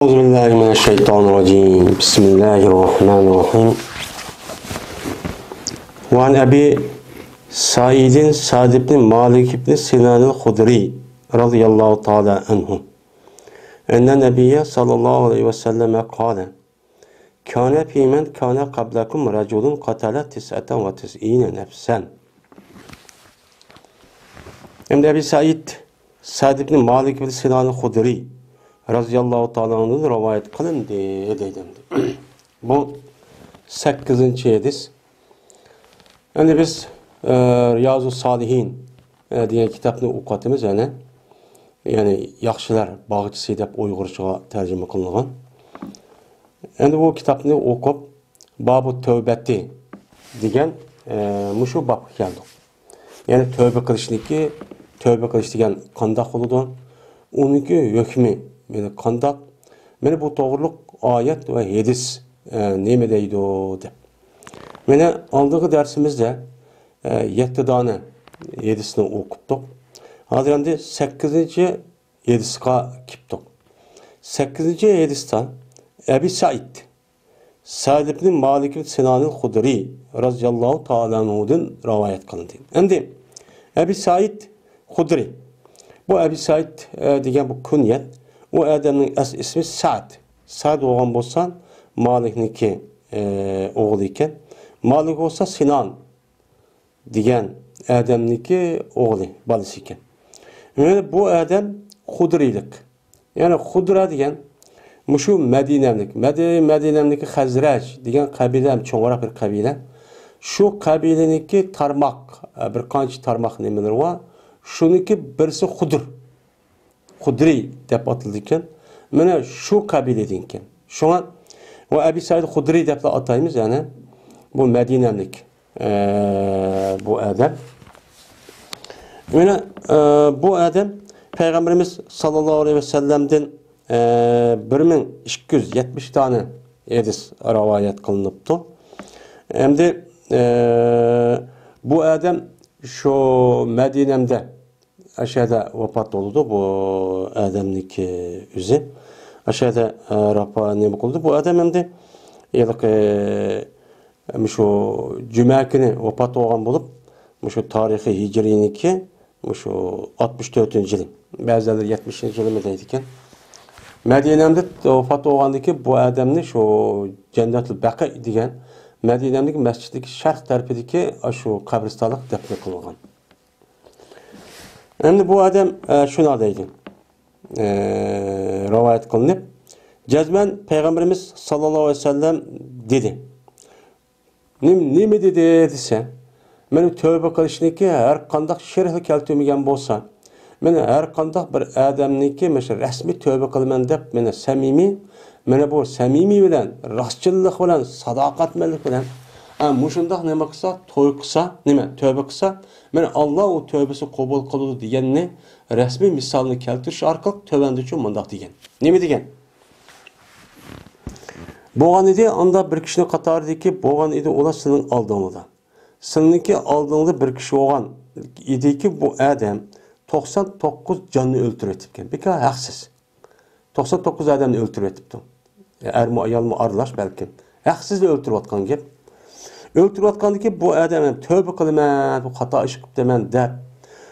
أعوذ بالله من الشيطان الرجيم بسم الله الرحمن الرحيم وعن أبي سعيد سعد بن مالك بن سنان الخدري رضي الله تعالى عنه أن النبي صلى الله عليه وسلم قال كان في من كان قبلكم رجل قتل 99 نفسا. Hem Ebi Sa'd ibn Malik ibn Sinan el-Hudri radıyallahu ta'ala anh'ın rivayet kılındı deydi. Bu 8. hadis. Yani biz Riyazu Salihin diye kitabını okutduğumuz yani yaxşılar bağçısı dep Uygurçaga tercüme kılıngan. Yani bu kitabını okup Babu Tövbeti degan muşu bab geldi. Yani tövbe kılışniki tövbe kılış degan qandaq boludu? Onunki hükmü yani qandaq? Mene bu to'g'riliq ayet ve hadis neme deydi deb. Mene aldığı dersimizde 7 tane hadisini okuttuk. Hazır endi 8. hadisga kipdik. 8. hadisda Ebi Sa'd ibn Malik ibn Sinan el-Hudri radıyallahu ta'ala anhu'dan rivayet kılındı. Endi Ebi Sa'd Hudri. Bu Ebi Sa'd degan bu kunyet. O adamın ismi Sa'd. Sa'd olgan bolsa Malikniki oğlu iken. Malik olsa Sinan degan adamniki oğlu, balası iken. Yani bu adam Hudrilik. Yani Hudra degan Muşu Medine'mdeki Hazraç degan kabile, çoğurak bir kabile. Şu kabileniki tarmak, bir kanç tarmak nemeler var. Şununki birisi Hudri dep atıldıkken. Mene şu kabiledinken. Şuna o Ebi Sa'd Hudri dep atayımız yani. Bu Medine'mdeki bu adam. Mene bu adam Peygamberimiz sallallahu aleyhi ve sellem'den 1270 tane hadis rivayet kılınıptı. Hem de bu adam şu Medine'mde aşağıda vefat oldu bu adamniki yüzü. Aşağıda rapa ne oldu? Bu adam hem de şu Cuma günü vefat olan bulup şu tarihi Hicriniki şu 64. yıl. Bazıları 70. yılındaydıken Medine'mde vefat olgandaki bu adamni şu Cennet-ül Baqi degan Medine'mdeki mesciddeki şarq tarafidagi şu kabristonlik defne kılıngan. Endi bu adam şuna deydi. Rivayet kılınıp cezmen Peygamberimiz sallallahu aleyhi ve sellem dedi. Nime dedi dese meni tövbe kılışniki her qandaq şerhi keltirmegen bolsa meni her qandaq bir adamniki mesela resmi tövbe kılman dep meni samimi meni bu samimi bilen rastçılık bilen sadaqatmenlik bilen muşundaq nima qilsa to'y qilsa nima tövbe qilsa meni Allah o tövbesi qabul qiladi deganni resmi misolni keltirish orqali tövbendi uchun mundaq degan. Nima degan? Bo'lgan edi anda bir kishini qatoridagi bo'lgan edi ular sening oldingda. Seninki oldingda bir kishi bo'lgan ediki bu adam 99 canını öldürüp etipken. Peki haksız. 99 adamını öldürüp etipti. Er mi ayal mı aralaş belki. Haksız da öldürüp atkan gep. Öldürüp atkan ki bu adam tövbe kılman, bu hata iş demen de.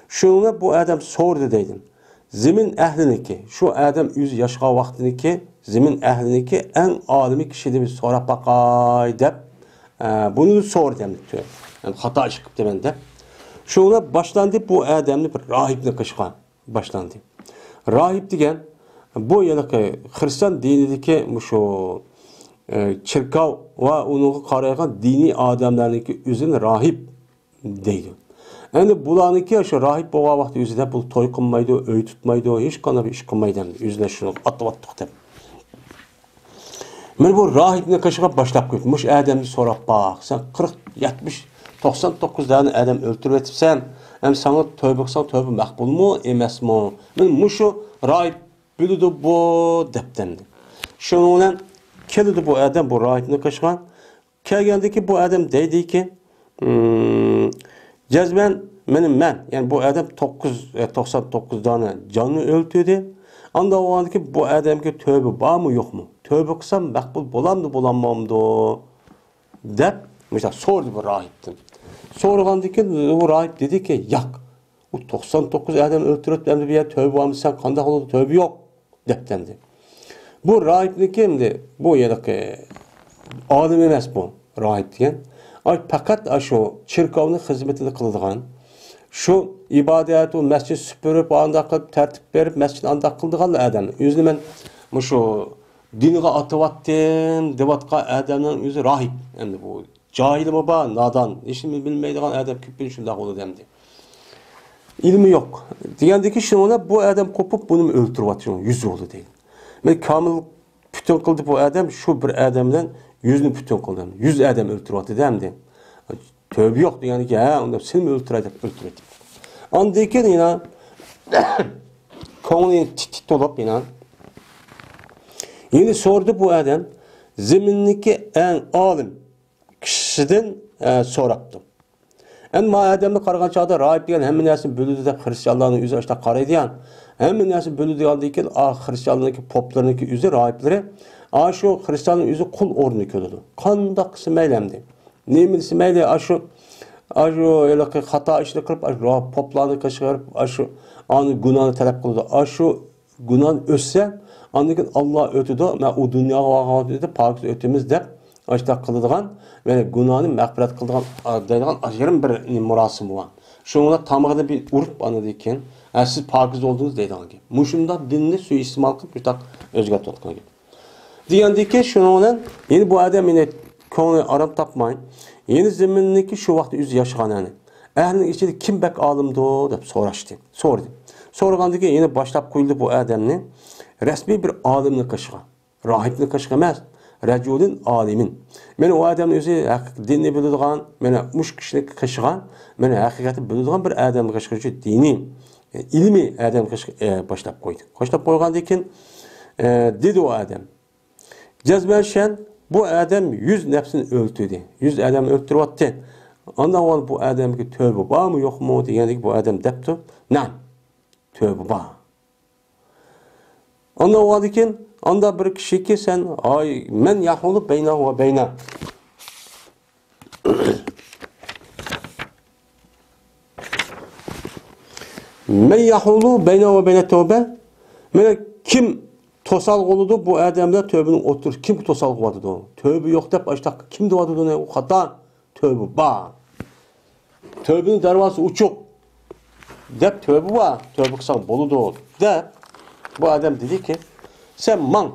Şununla bu adam sordu dedim. Zimin ehliniki, şu adam 100 yaşka vaxtıniki, zimin ehliniki en alimi kişide bir sonra bakay de. Bunu sor dedim. Yani hata iş demen de. Şuna başlandı bu adamni bir rahibne kışkan başlandı. Rahib degen bu yanaki Hristiyan dinideki şu çirkav ve onu karayan dini adamlarınki üzün rahib deydi. Yani bulanınki şu rahib boğa vakti yüzüde bu toy kılmaydı, öy tutmaydı, hiç kana bir iş kılmaydı. Yüzüne şunu atıp dem. Ben bu rahibne kışkan başlap koymuş adamni sorap bak sen 99 tane adam öldürüp etipsen, hem sana tövbe kılsan tövbe makbul mu, emas mı? Ben muşu rahip bildi bu deptemdi. Şununla keldi bu adam bu rahipni kışkan. Kelgendeki bu adam deydi ki, cezmen yani bu adam 99 tane canını öldürdü. Anda o an ki bu adamga tövbe var mı yok mu? Tövbe kılsam makbul bolamdı bolanmamdı dep mesela sordu bu rahipten. Sorgandan keyin bu rahip dedi ki yak. Bu 99 adam öldürüp hem de bir yer tövbe var mı sen kandak oldu tövbe yok deptendi. Bu rahip kimdi? Bu yerdeki alim emas bu rahip diyen. Fakat şu çirkavının hizmetini kıldıgan, şu ibadet, mescid süpürüp, anda kılıp, tertip verip, mescid anda kıldıgan adam. Yüzünü ben şu dinine atıvattım, devatka adamın yüzü rahip. Hem de bu cahil baba, nadan, işini bilmeydiğin adam küpün şundak olur demdi. İlmi yok. Diyendeki şuna bu adam kopup bunu öldürüp atıyor. Yüzü oldu değil. Ben kamil bütün kıldı bu adam şu bir adamdan yüzünü bütün kıldı. 100 adam öldürüp atıyor demdi. Tövbe yoktu yani ki ha onda seni mi öldürecek. Andayken yine konuyu tit olup yine yine sordu bu adam zemindeki en alim kişiden soraptı. Ama adamı qarğan çağda rahip degan hamma narsani bölüdü deb Hristiyanlarning yüzü işte qaraydigan. Hamma narsa bölüdü degan Hristiyanlarning poplarning yüzü rahiplari şu Hristiyanning yüzü kul o'rnini ko'rdi. Qanday qilsa maylamdi. Nemisi mayli şu elaki xato ishni qilib poplarni qashqarib şu ani gunohni talab qildi. Şu gunoh o'tsa, andan Alloh o'tidi, men u dunyoga vaqtida pok o'timiz deb Açta kıldıgan ve günahını mağfiret kıldıgan deydigan ayrım bir murasim bu. Şuna tamamında bir urf anıdıyken siz pakiz olduğunuz deydigan ki. Muşunda dinini suistimal kılıp mütak özgürlük tutkan gibi. Diyendeki şunun yeni bu adam yine konu aram tapmayın. Yeni zemindeki şu vakti yüz yaşayan yani. Ehlinin içinde kim bek alımdı o deyip soraştı. Sordu. Sorgandaki yine başlap koyuldu bu adamını resmi bir alimini kaşığa. Rahipini kaşığa emez. Rəculun alimin. Mən o adamın özü dinini bildiğin, mən muş kişini kaşıgan, mən həqiqəti bildiğin bir adamı kaşıqıcı dini, ilmi adam başlap koydu. Başlap koyğandakin dedi o adam. Cəzbəlşən bu adam 100 nəfsini öldürdü. 100 adamı öldürüp attı. Ondan sonra bu adam ki tövbe var mı yok mu deyəndə bu adam depti. Nam. Tövbe var. Ondan sonra anda bir kişi ki sen ay men yahulu beyna ve beyna. Men yahulu beyna ve beyna tövbe. Mene kim tosal oludu bu adamda tövbenin otur. Kim tosal oldu o? Tövbe yok dep açtak. Kim doğadı ne o hata? Tövbe ba. Tövbenin darvası uçuk. Dep tövbe var. Tövbe kısa boludu dep. Bu adam dedi ki sen man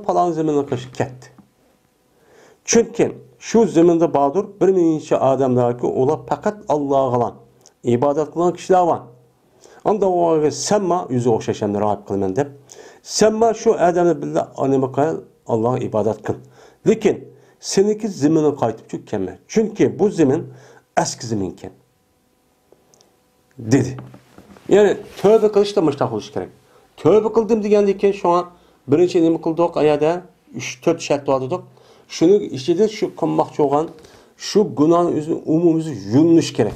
falan zemine kaşı ketdi. Çünkü şu zeminde bağdır bir minçe adamlar ki ola fakat Allah'a qalan, ibadet kılan kişiler var. Anda o senma yüzü oxşaşanlar rahip kılmen dep. Senma şu adamı billah anima qayal Allah'a ibadet kıl. Lakin seninki zemine qaytıp çökkeme. Çünkü bu zemin eski zeminken. Dedi. Yani tövbe kılış da müştak oluş gerek. Tövbe kıldım degandeki şu an birinci nima qildik ayada 3-4 shart oldik. Shuni ichida shu qilmoqchi bo'lgan shu gunohni o'zi umumimizni yuvinish kerak.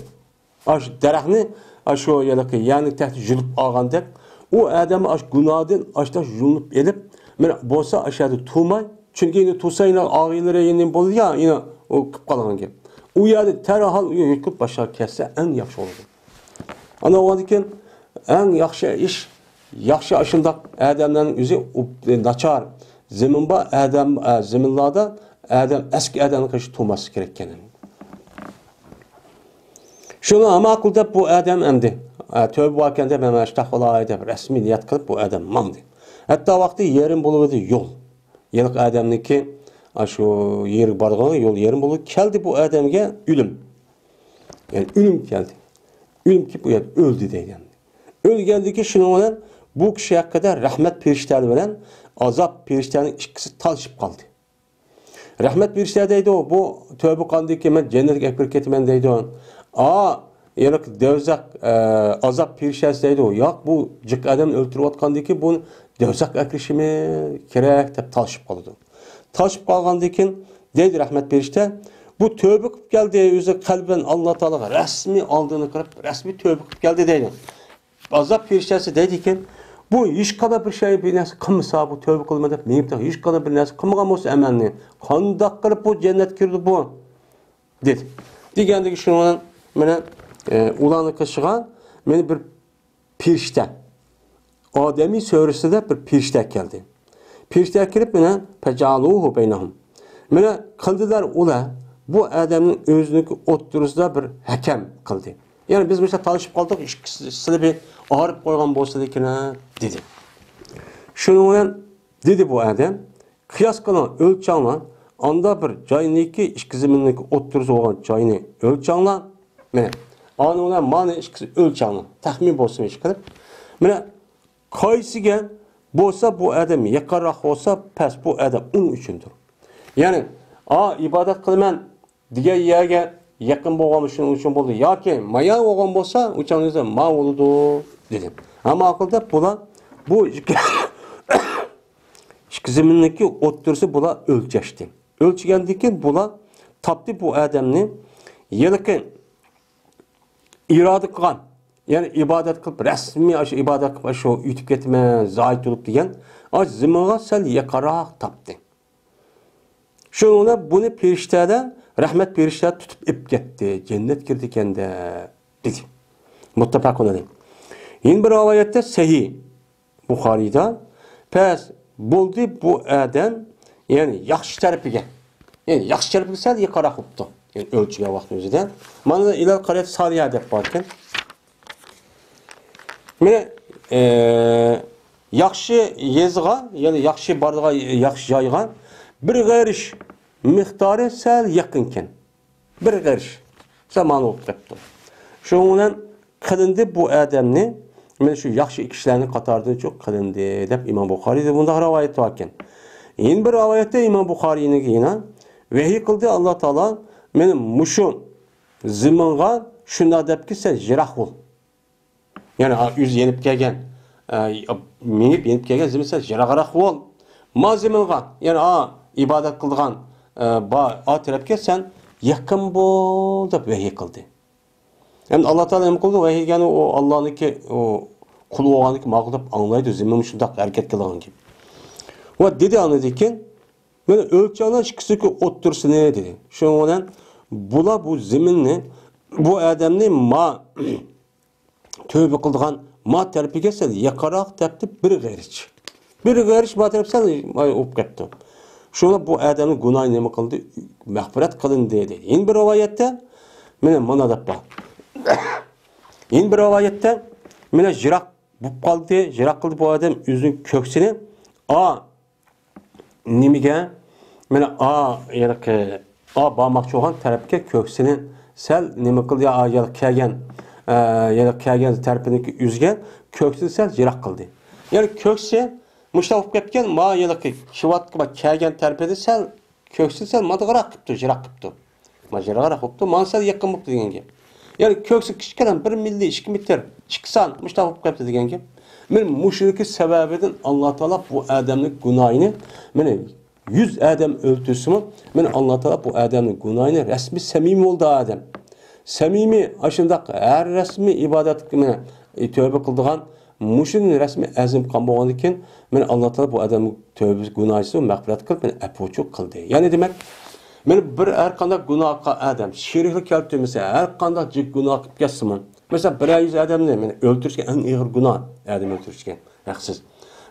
Ash daraxtni shu ya'ni taxt yulib olganda u odam ash gunohdan ashda yuvinib elib, mana bo'lsa ashada tu'may, chunki endi tu'sayna og'ilari endi bo'ldi ya, yine o qilib qolgan gap. U yerda tarahal yutib boshqa kelsa eng yaxshi bo'ladi. Ana o'zikin eng yaxshi ish yaxshi aşındaq adamların üzü naçar. Zeminba adam zeminlarda adam eski adamın kaşı tutması gerekken. Şunu ama akılda bu adam emdi. Tövbe vakende ben aştaqolaydı resmi niyet kılıp bu adam mamdı. Hatta vakti yerin buluverdi yol. Yelik adamniki şu yer bargağı yol yerin bulu geldi bu adamga ölüm. Yani ölüm geldi. Ölüm ki bu yer öldü deydi. Ölgəndiki şunu olan bu kişi hakkında rahmet periştələri veren azap periştələrinin ikisi talışıp kaldı. Rahmet periştələri deydi o, bu tövbe kandı ki ben cennet ekber ketimen deydi o. Yani devzak azap periştələri deydi o. Yok bu cık adam öldürüp atkandı ki bu devzak ekrişimi kerek deyip talışıp kaldı. Talışıp kalgandı ki deydi rahmet periştə. Bu tövbe kıp geldi yüzü kalben Allah Teala'ga resmi aldığını kırıp resmi tövbe kıp geldi deydi. Azap periştəsi dedi ki Bu hech qanday bir şey bir narsa qilmasa, bu tövbe qilma deb menga hech qanday bir narsa qilmagan bo'lsa amalni, qandoq qilib bu jannatga kirdi bu? Dedi. Degandagi shuni mana ularni qishigan meni bir pirishta Adem'i surasida bir pirishta keldi. Pirishta kelib mana fajaluhu baynahum. Mana qildilar ular bu Adem'ning o'ziniki o'ttirisida bir hakam qildi. Yani biz mesela tanışıp kaldık, ikisini bir ağırıp koygan bolsa dekine dedi. Şunun dedi bu Adem, kıyas kılan ölçanla, anda bir cayıniki, ikisiminlik oturuz olan cayını ölçanla, mene, anına mani ikisi ölçanla, tahmin bolsa iş kılıp, mene, kaysigen bolsa bu Adem yakarak olsa, pes bu Adem onun üçündür. Yani, ibadet kılman, diğer yerge, yakın bo'lgani shuning uchun bo'ldi yoki maya bo'lgan bo'lsa o'chaningizda ma bo'ladi dedim. Ammo aqlda bular bu ikkiziminiki o'ttirisi bular o'lchashdi. O'lchagandan keyin bular topdi bu odamni yilqi iroda qilgan, ya'ni ibodat qilib rasmiy shu ibodat qilib shu yutib ketma, zoy turib degan, oz zimonga sal yaqinroq topdi. Shunda buni perishtada rahmet perişler tutup ip gitti. Cennet girdi kendi dedi. Muttafaqun alayh. Yine bir rivayette sahih Buxariyda pes buldu bu adam yani yaxshi tarafiga. Yani yaxshi tarafiga sal yuqori qilibdi. Yani ölçüge vaqt o'zida. Mana da ilal qariyat saliya deb borkan. Mana yaxshi yezg'a, yani yaxshi bardiga, yaxshi joyga bir g'arish miqdori sal yaqinken. Bir g'arish zamanı o'tibdi. Shundan qilindi bu odamni, men shu yaxshi kishilarning qatoridan çok qilindi deb Imom Buxoriyda bunda rivoyat bor ekan. Yine bir rivayette Imom Buxoriyning yana vahiy qildi Alloh taolo meni mushu ziminga shunda debki sen jiroq bo'l. Yani yüz yenip kelgan, minib yenip kelgan zimin sen jiroqroq bo'l. Ma ziminga, yani ibodat qilgan a tarafga sen yaqin bo'l deb vahiy qildi. Endi Alloh taolo nima qildi? Vahiygani o Allohniki o qul bo'lganiki ma'qulab anglaydi, zimin shundoq harakat qilgan gibi. Va dedi anadikin, men o'lchagan ikkisiga o'ttirsini dedi. Shuning bilan bular bu ziminni, bu odamni ma tövbe qilgan ma tarafiga sal yaqinroq tepdi bir g'arish. Bir g'arish ma tarafsan o'p ketdi. Şuna bu adamın günahı nima qildi? Mag'firat qilindi dedi. Yine bir rivayette mana deb bor. Yine bir rivayette mana jiroq bo'lib qoldi, jiroq qildi bu odam o'zining ko'ksini nimaga mana yani bormoqchi bo'lgan tarafga ko'ksini sal nima qildi, yana kelgan tarafniki o'ziga ko'ksini sal jiroq qildi. Yani ko'ksi Muştaq ketken ma yılki şivatki bak kelgen terpedi sel köksü sel madığırak qıptı, jiroq qıptı. Ma jiroqroq qıptı, man sel yaqin bo'libdi degan gap. Yani köksü kichkina 1 milli 2 metr chiqsan muştaq bo'lib ketdi degan gap. Men mushriki sababidan Alloh taolo bu odamning gunohini, meni 100 odam o'ltirsimi, men Alloh taolo bu odamning gunohini rasmiy samimiy bo'ldi odam. Samimiy ashundaq har rasmiy ibodat qilib tövbe qildigan Muşun resmi azim qilgan bo'lgandan keyin men Alloh taolo bu odamning tövbe gunohini mag'firat qilib meni afuchuk qildi. Ya'ni demak, men bir har qanday gunohga odam sheriklik keltirmasa, har qanday jik gunoh qilib ketsin. Mesela 100 odamni men o'ltirishgan eng og'ir gunoh, odam o'ltirishgan, haqsiz.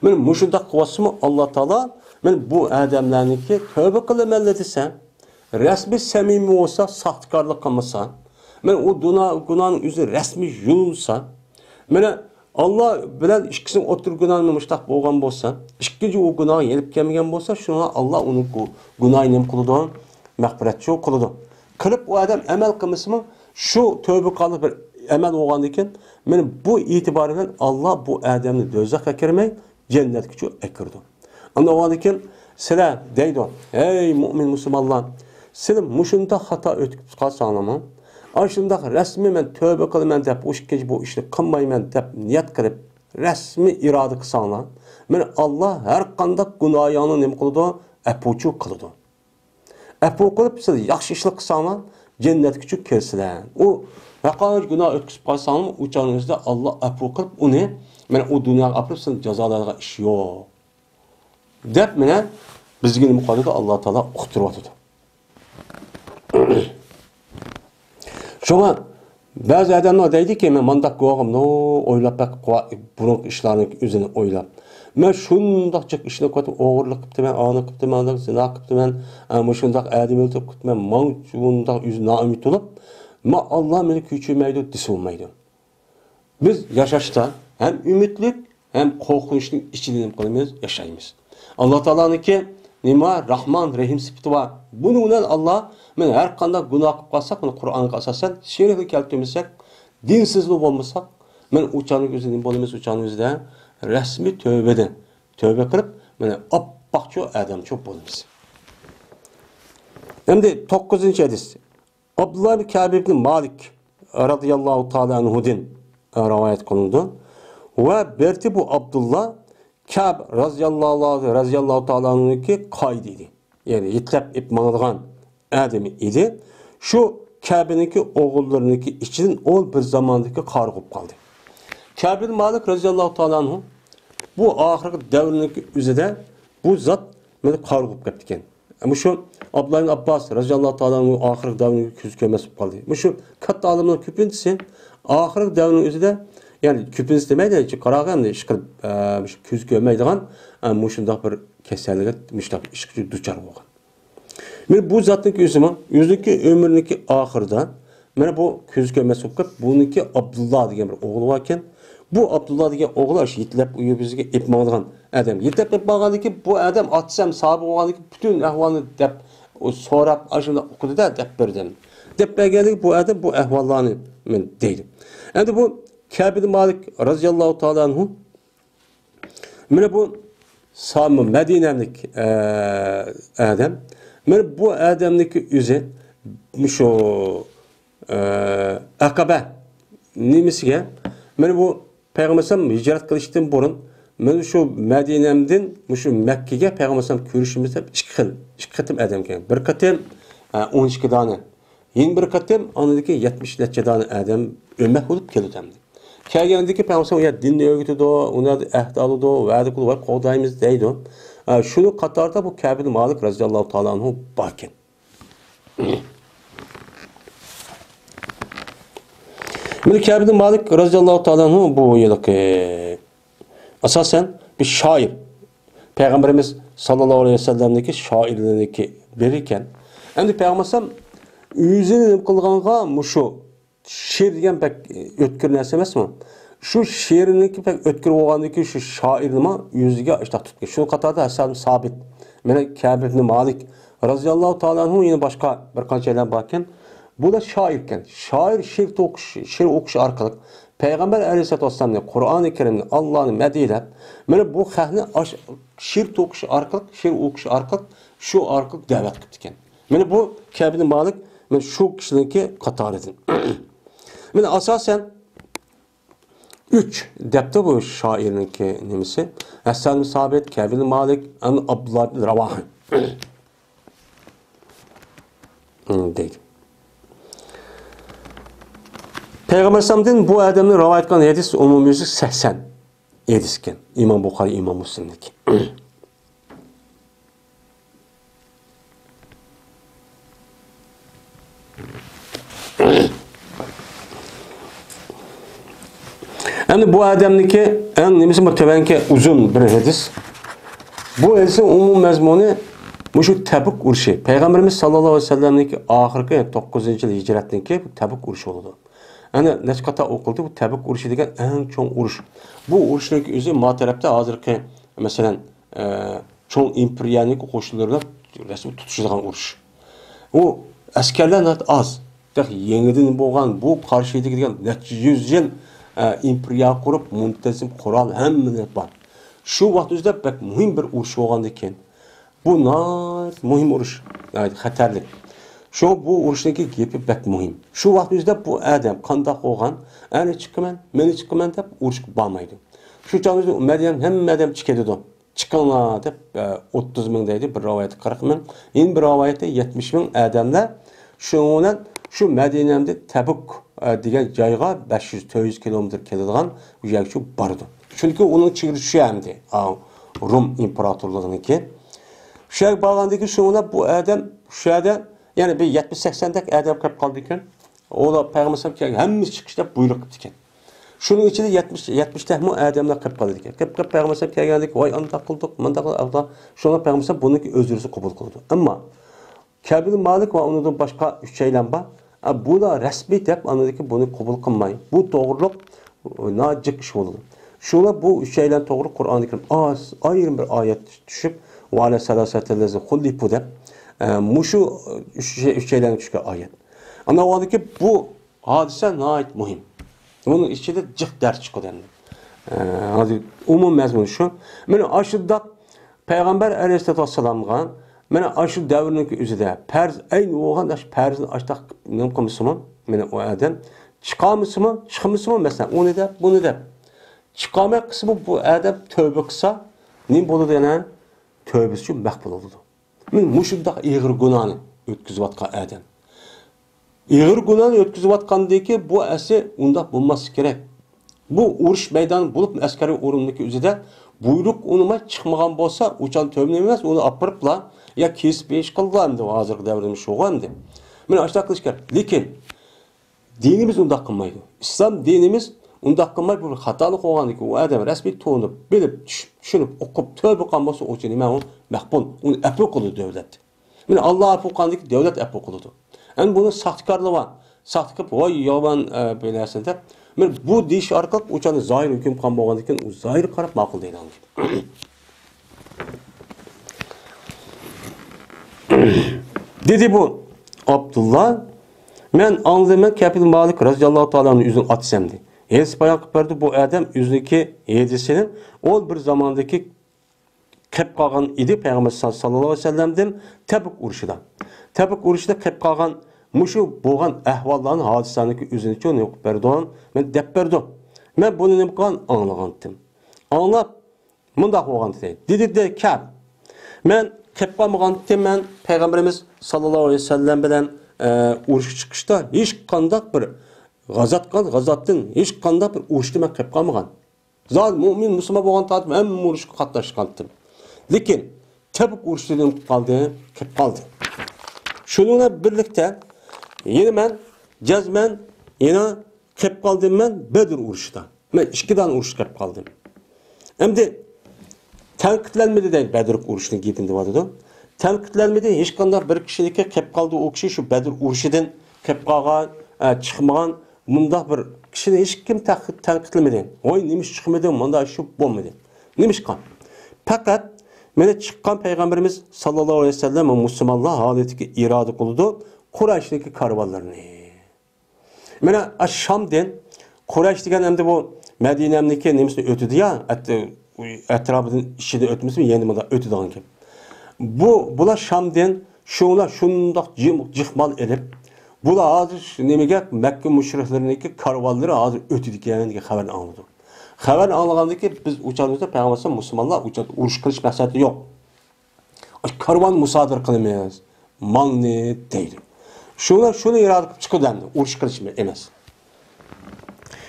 Men mushunda qilsam Alloh taolo men bu odamlarniki tövbe qilaman desa, rasmiy samimiy bo'lsa, saxtkorlik qilmasa, men u gunohning o'zi rasmiy yuvilsa, meni Allah bilen ikisinin oturgunağını müştak boğan bolsa, ikkinci o günahı yenip gelmeyen bolsa, şuna Allah onun günahını nem kılıdı, mağfiretçi kılıdı. Kılıp o adam emel kılması mı, şu tövbe kalıp bir emel oğandayken, benim bu itibariyle Allah bu adamını dözak ekirmey, cennet küçü ekirdi. Ama oğandayken, sile deydi, ey mümin Müslümanlar, sile muşunda hata ötüp kalsan ama, Aşındaq resmi men tövbe qılman deb, o işkeci bu işni qılmayman deb niyat qilib, resmi irade qılsanlar, men Allah her qandaq günahını nima qiladi? Afuchu qiladi. Afu qilib siz yaxshi ishlar qilsanlar, jannatga tushib kirsizlar. O Faqat günah ötküsüp qalsanız uçağınızda Allah afu qilib uni mana u dunyoga olib sizni jazolaydigan ish yo'q. Deb mana bizga nima qiladi Alloh taolo uqtiryapti. Shunga ba'zi odamlar deydiki, men mandaq qo'g'imni o'ylab baqib burun ishlarning o'zini o'ylab. Men shundoq chiq ishni qilib o'g'irlik qilibman, ani qilibman, zina qilibman, shundoq adam o'ldirib qilibman, men shundoq o'zini noumid bo'lib, men Alloh meni kechirmaydi desa olmaydi. Biz yashashda ham umidlik, ham qo'rqinchning ichida nima qilamiz? Yashaymiz. Alloh taoloniki nima Rahman, Rahim sifati bor. Buni bilan Alloh men har qanday gunoh qilib qolsak, uni Qur'onga asosan sherik keltirmasak, dinsizlik bo'lmasak, men uchaning o'zini bo'lamiz, uchaning o'zida rasmiy tövbe qilib, mana oppoqcho odamcho bo'lamiz. Endi 9-hadis. Abdullah ibn Ka'b ibn Malik radhiyallohu ta'ala anhudan rivoyat qilindi. Va berti bu Abdullah Ka'b radhiyallohu ta'ala anhuki qoid edi. Ya'ni yetlab ipmanadigan odam edi. Shu Ka'bniki o'g'illariniki ichidan ol bir zamondagi qarg'ib qoldi. Ka'b ibn Malik radhiyallohu ta'ala anhu bu oxirgi davrniki o'zida bu zot meni qarg'ib ketdi ekan. Ama şu Abdullah ibn Abbas radhiyallohu ta'ala anhu oxirgi davrniki ko'z ko'rmasib qoldi. Bu shu katta olimlar ko'pincha oxirgi davrning o'zida yani köpünüz demeydi, qaraganda ish qilib ko'z ko'rmaydigan shundoq bir kasallikka mushtaq ish duchor bo'lgan. Men bu zotning o'ziniki umrniki oxirida mana bu ko'z ko'rmas bo'lib, buniki Abdullah degan bir o'g'li bor ekan. Bu Abdullah degan o'g'li ash yetlab uyi bizga epmagan odam. Yetlab epmaganiki bu odam atsam sahibi bo'lganiki butun ahvolni deb so'rab ashuna o'qidi-da deb berdim. Deb berganlik bu odam bu ahvollarni men deydi. Endi bu Ka'b ibn Malik radhiyallohu ta'ala anhu mana bu Sami Madinalik adam. Mana bu adamniki o'zi shu Aqaba nimasiga mana bu Payg'ambar hijrat qilishdan burun men shu Madinamdan shu Makkaga Payg'ambar ko'rishimizda ikki qatim adam kelgan. Bir qatim 12 dona. Yin bir qatim onadagi 70 necha dona adam o'lmak bo'lib keldi. Kelgandiki Payg'ambar ya dinni o'rgatdi, uni ahd oldi, va'da qildi va qo'daymiz deydi. Shuni qatorda bu Ka'b ibn Malik radhiyallohu ta'ala anhu bor ekan. Mana Ka'b ibn Malik radhiyallohu ta'ala anhu bu yilki asosan bir shoir. Payg'ambarimiz sallallohu alayhi vasallamniki shoirlarniki biri ekan. Endi Payg'ambar o'zini nima qilganga shu she'r degan pek o'tkir narsa emasmi? Shu she'rniki pek o'tkir bo'lgandiki shu shoirnima o'ziga ishtaq tutgan. Shu qatorda Hasan Sabit, mana Ka'b ibn Malik radhiyallohu ta'ala anhu yana boshqa bir qanchalar bor ekan. Bu da shoir ekan. Shoir she'r o'qish orqali Payg'ambar alayhisolatu vasallamning Qur'oni Karimni Allohni madhiyalab, mana bu xalqni she'r o'qish orqali shu orqali da'vat qildi ekan. Mana bu Ka'b ibn Malik men shu kishiniki qatoridan. Mana asosan 3 debde bu shoirniki nimasi? Hasan Sabit, Ka'b ibn Malik, Abdullah ibn Ravaha. Deydi. Payg'ambar sallamdan bu odamning rivoyat qilgan hadis umumiy 80 hadis ekan. İmam Buxoriy, İmam Muslimniki. Endi bu adamniki en nimasi mutevenki uzun bir hadis. Bu hadisin umum mazmuni şu Tabuk urushi. Payg'ambarimiz sallallohu alayhi vasallamniki oxirgi 9-yil hijratniki Tabuk urushi bo'ldi. Ana nechqata o'qildi bu Tabuk urushi degan eng cho'ng urush. Bu urushning o'zi ma tarafda hozirgi masalan cho'ng imperiyaning qo'shinlarida rasmiy tutishadigan urush. U askarlar az. Yengidan bo'lgan bu qarshi degan 100 yil imperiya qurib muntazam qurol hamma bor. Shu vaqtda pek muhim bir urush bo'lganda ekan. Bu muhim urush, xatarli. Shu bu urushdagi gapi pek muhim. Shu vaqtda bu odam qanday bo'lgan, ana chiqaman, meni chiqaman deb urushga bormaydi. Shu chog'da Maryam hamma odam chiqadi. Chiqinglar deb 30 ming deydi bir rivoyat 40 ming, endi bir rivoyatda 70 ming odamlar shundan Şu Medine'de Tebuk degan joyga 500-400 kilometr keladigan u yerga bordi. Chunki uning chegirisi shu hamdi. Rum imperatorligininki. Shu yerga borgandan shuna bu odam shu yerda yani bir 70-80 dak odam qolib qoldi ekan. Olar payg'ambar sallallohu hammasi chiqishda buyruq qildi ekan. Shuning ichida 70 dak odamlar qolib qoldi ekan. Qilib payg'ambar sallallohu kelgandik, voy unda qildik, bunda qildik. Shuna payg'ambar sallallohu buniki o'zlari qabul qildi. Ammo Kabil Malik va undan boshqa uchaylar bor. Bular rasmiy deb anadaki bunu qabul qilmay. Bu to'g'riliq nojiq ish bo'ldi. Shular bu uchaylar to'g'ri Qur'onni Karim ayrim bir oyat tushib, va ala salasatalazi xullifu deb mushu uchaylarga tushgan oyat. Ana oldiki bu hodisa nihoyat muhim. Bunun ichida jiq dars chiqadi endi. Hozir umum mazmun shu. Mana ashudda payg'ambar alayhissalomga mana shu davrning o'zida farz ayni o'g'an farzni ashtaq nim qilmisimi? Mana u odam chiqamisimi, chiqmisimi masalan, uni deb, buni deb. Chiqamay qismi bu odam tövbe qilsa, nim bo'ladi yana? Tövbesi uchun maqbul bo'ladi. Men mushundaq ig'ir gunohni o'tkazayotgan odam. Ig'ir gunohni o'tkazayotgandiki bu asli undaq bo'lmasi kerak. Bu urush maydoni bo'lib askariy o'rinning o'zida buyruq unima chiqmagan bo'lsa, o'chan tövbe emas, uni apiriblar. Ya kesip iş kıldı hozirgi davrda shu endi. Mana ashta qilish kerak. Lekin dinimiz undaq qilmaydi. Islom dinimiz undaq qilmay bu xatolik bo'lganiki, u odam rasmiy to'nib, bilib, tushunib, o'qib, tövbe qilgan bo'lsa, o'sha nima u maqbul, uni afu qildi davlat. Mana Alloh afu qilgandiki, davlat afu qildi. Endi buni saxtkorlik va saxt qilib, voy yomon bilasan deb, men bu deyish orqali o'chani zoir hukm qilgan bo'lgandan keyin u zoir qarab ma'qul deydi. Dedi bu Abdullah, men anladım Kabil Malik radıyallahu ta'ala'nın yüzünü atsemdi. Hedis bayan kıpırdı bu adam yüzündeki hedisinin o bir zamandaki kep kalgan idi Peygamber sallallahu aleyhi ve sellem'den Tebuk uruşudan. Tebuk uruşuda kep kalgan muşu boğan ehvalların hadisanındaki yüzünü çok yok berdoğan ben dep berdo. Ben bunu ne kadar anlagandım. Anlap mındak boğan dedi. Dedi de Kab. Ben kep kalmagandım ben Peygamberimiz sallallahu aleyhi ve sellem bilen uruş çıkışta hiç kandak bir gazatdan hiç kandak bir uruşta ben kep kalmagan. Zaten mümin Müslüman boğan tadım hem uruşa katlaşkandım. Lekin Tebuk uruşu kaldı, kep kaldı. Şununla birlikte yine ben cezmen yine kep kaldım ben Bedir uruşda. Ben 2 tane uruş kep kaldım. Hem de tenkitlenmedi de Bedir uruşunun gidindi vardı. Tenkitlenmedi hiç kandak bir kişilik kep kaldı o kişi şu Bedir uruşundan kep kalgan, çıkmagan bunda bir kişinin hiç kim tenkitlemedi. Oy neymiş çıkmadı, bunda şu bulmadı. Neymiş kan? Fakat mene çıkan Peygamberimiz sallallahu aleyhi ve sellem Müslümanlar haletiki irade kılıdı Kureyş'teki karvallarını. Mene Şam'den Kureyş degen hem de bu Medine'mdeki nemisini ötüdü ya etrafının içinde ötmesi mi yeni mada ötüdü anki. Bula Şam'den şunlar şundak cıhmal edip bula hazır nemege Mekke müşriklerindeki karvalları hazır ötüdük yani haberini anladı. Haber anlagandaki biz uçağımızda Peygamber Müslümanlar uçak uruş kılış maksatı yok. Karvan musadır kılmayız. Mal ne değil. Şunu irade çıkıp dendi. Uruş kılış emas.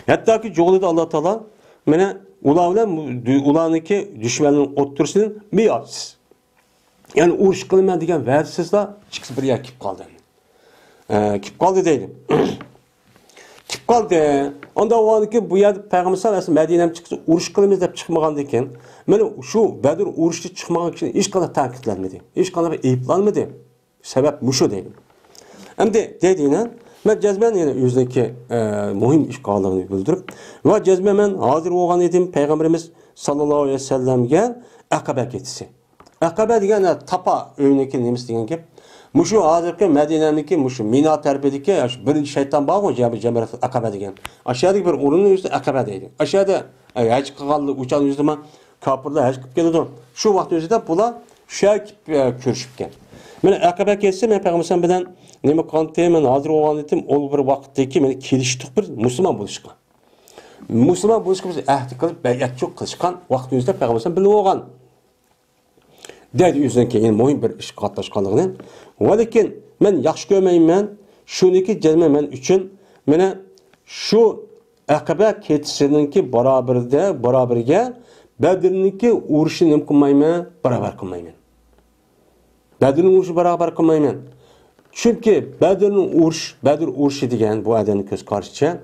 Hatta ki çoğulda Allah Teala mene ulaniki düşmanın otursunun bir aciz. Yani uruş kılmayın degen versizla çıkıp bir yer kip kaldı. Kip kaldı değilim. Kip kaldı. Onda o an ki bu yer Peygamber sallallahu Medine'm çıksa uruş kılımız deb çıkmagan eken. Men şu Bedir uruşta çıkmagan için hiç kadar tankitlenmedi. Hiç kadar eyiplanmadı. Sebep muşu değilim. Hem de dediğine ben cezmen yine yüzdeki muhim iş kalığını bildirip ve cezmen ben hazır olgan edim Peygamberimiz sallallahu aleyhi ve sellem'ge Akabe geçisi. Akabe degen tapa öğündeki nemiz degen ki muşu hazırki Medine'deki muşu Mina terbiyedeki birinci şeytan bağ o Cemret Akabe degen. Aşağıdaki bir urunun yüzü Akabe deydi. Aşağıda hiç kıkallı uçan yüzüme kapırlar hiç kıp geldi. Şu vakti yüzüde bula şöyle körüşüpken. Ben Akabe geçse ben Peygamber bilen neme kantayım ben hazır olan edim ol bir vakitteki beni kiliştik bir Müslüman buluşkan. Müslüman buluşkan biz ahdi kılıp beyat çok kılışkan vakti yüzüde Peygamber bilen olgan. Dedi yüzden ki muhim bir iş katlaşkanlığını. Lakin men yaxşı görmeyim men Şuniki cezme men üçün mene şu Aqaba ketisininki baraberge Bedir'ninki uğruşu nem kılmayman, beraber kılmayman. Bedir'nin uğruşu beraber kılmayman. Çünkü Bedir uğruşu degen bu adamın göz karşıça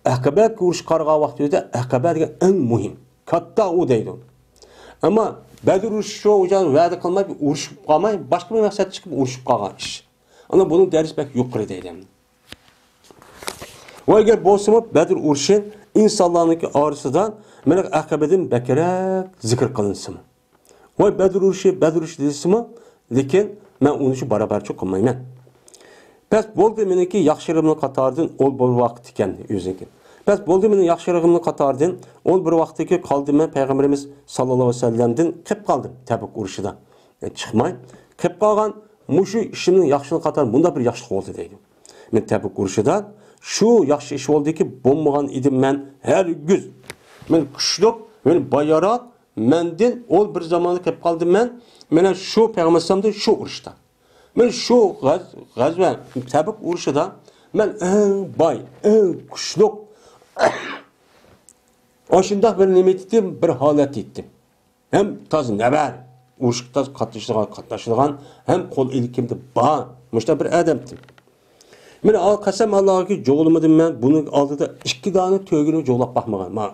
Aqaba uğruş qarğa vaqtida Aqaba degen en muhim. Katta o deydi. Ama Bedir uğruşu hocam va'da qilmay uğruşup qalmay boshqa bir maqsad chiqib uğruşup qolgan ish. Ana bunun dərsi bək yuqori deydi. Ve eğer bolsa Bedir uğruşu insanlarınki arasında mana Aqabadan bakrak zikr qilinsın. Ve Bedir uğruşu deysimi, lekin men uni shu barabarcha qilmayman. Pes bo'ldi meniki yaxshirig'imni qatoridan ol bir vaqt ekan o'ziniki. Pes bo'ldi mening yaxshirig'imni qatoridan ol bir vaqtdagi qoldim men payg'ambarimiz sallallohu alayhi vasallamdan qilib qoldim Tabuk urushida. Chiqmay, qilib qolgan mushu ishimning yaxshilik qatori bunda bir yaxshilik bo'ldi deydi. Men Tabuk urushida shu yaxshi ish bo'ldiki, bo'lmagan edim men hargiz. Men kuchliq, men bayaroq mendan ol bir zamonda qilib qoldim men. Mana shu payg'ambarimiz shu urushda. Men shu g'azva Tabuk urushida men eng boy, eng kuchliq oshunda bir nima etdim, bir holat etdim. Hem taz nabar urushda qatnashgan, hem qo'l ilkimda bor, mushta bir odamdim. Men qasam Allohga jo'g'ilmadim men, buni oldida 2 dona to'gini jo'lab baxmagan. Men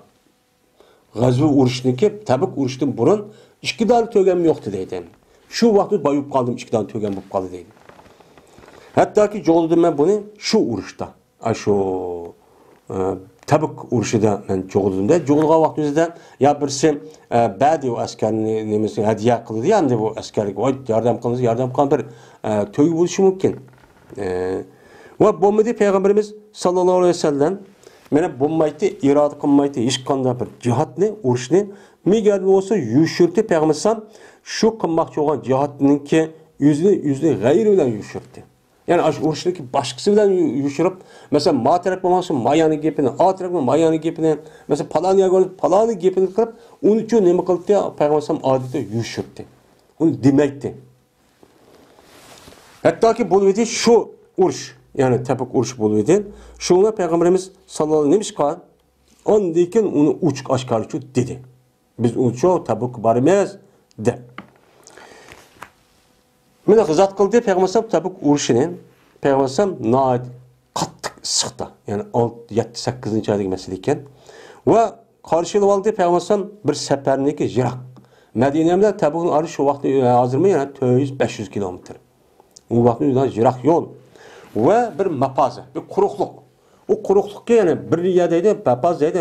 g'azva urushniki Tabuk urushidan burun 2 dona to'gam yo'qdi deydim. Şu vaqtda bayıp qaldım, 2 dana to'gan bo'lib qoldi deydi. Hattoki jo'g'ildim men buni shu urushda. Shu Tabuk urushida men jo'g'ildimda. Jo'g'ilgan vaqtimizda ya birisi ba'di o askarni nemasi hadiya qildi, endi bu askarga voy yordam qilamiz, yordam qilgan bir to'y bo'lishi mumkin. Va bo'lmadi payg'ambarimiz sallallohu alayhi vasallam meni bo'lmaydi, iroda qilmaydi hech qanday bir jihodni, urushni megar bo'lsa yushirdi payg'ambarimiz şu qilmoqchi bo'lgan jihodninki yüzünü g'ayri bilan yushirdi. Yani aş urushniki boshqasi bilan yushirib, mesela ma taraf bo'lmasa mayani gapini, a taraf mayani gapini, mesela palani gapini qilib, uni uchun nima qildi? Payg'ambar odatda yushirdi. Uni demaydi. Hattoki bo'ldi shu urush, yani Tabuk urush bo'ldi. Shuni payg'ambarimiz sallallohu alayhi vasallam qilgan, ondan uni uchiq oshkorchi dedi. Biz uncha Tabuk boramiz de. Meni g'izat qildi payg'ambar Tabuk urushini. Payg'ambar noit qattiq issiqda, ya'ni 7-8 oylik masala ekan. Va qarshilab oldi payg'ambar bir safarniki yiroq. Madina bilan Tabukning orasi shu vaqtda hozirmi yana 400-500 kilometr. U vaqtda yiroq yo'l va bir mapaza, bir quruqliq. O quruqliqqa yana bir yerda papaz deydi,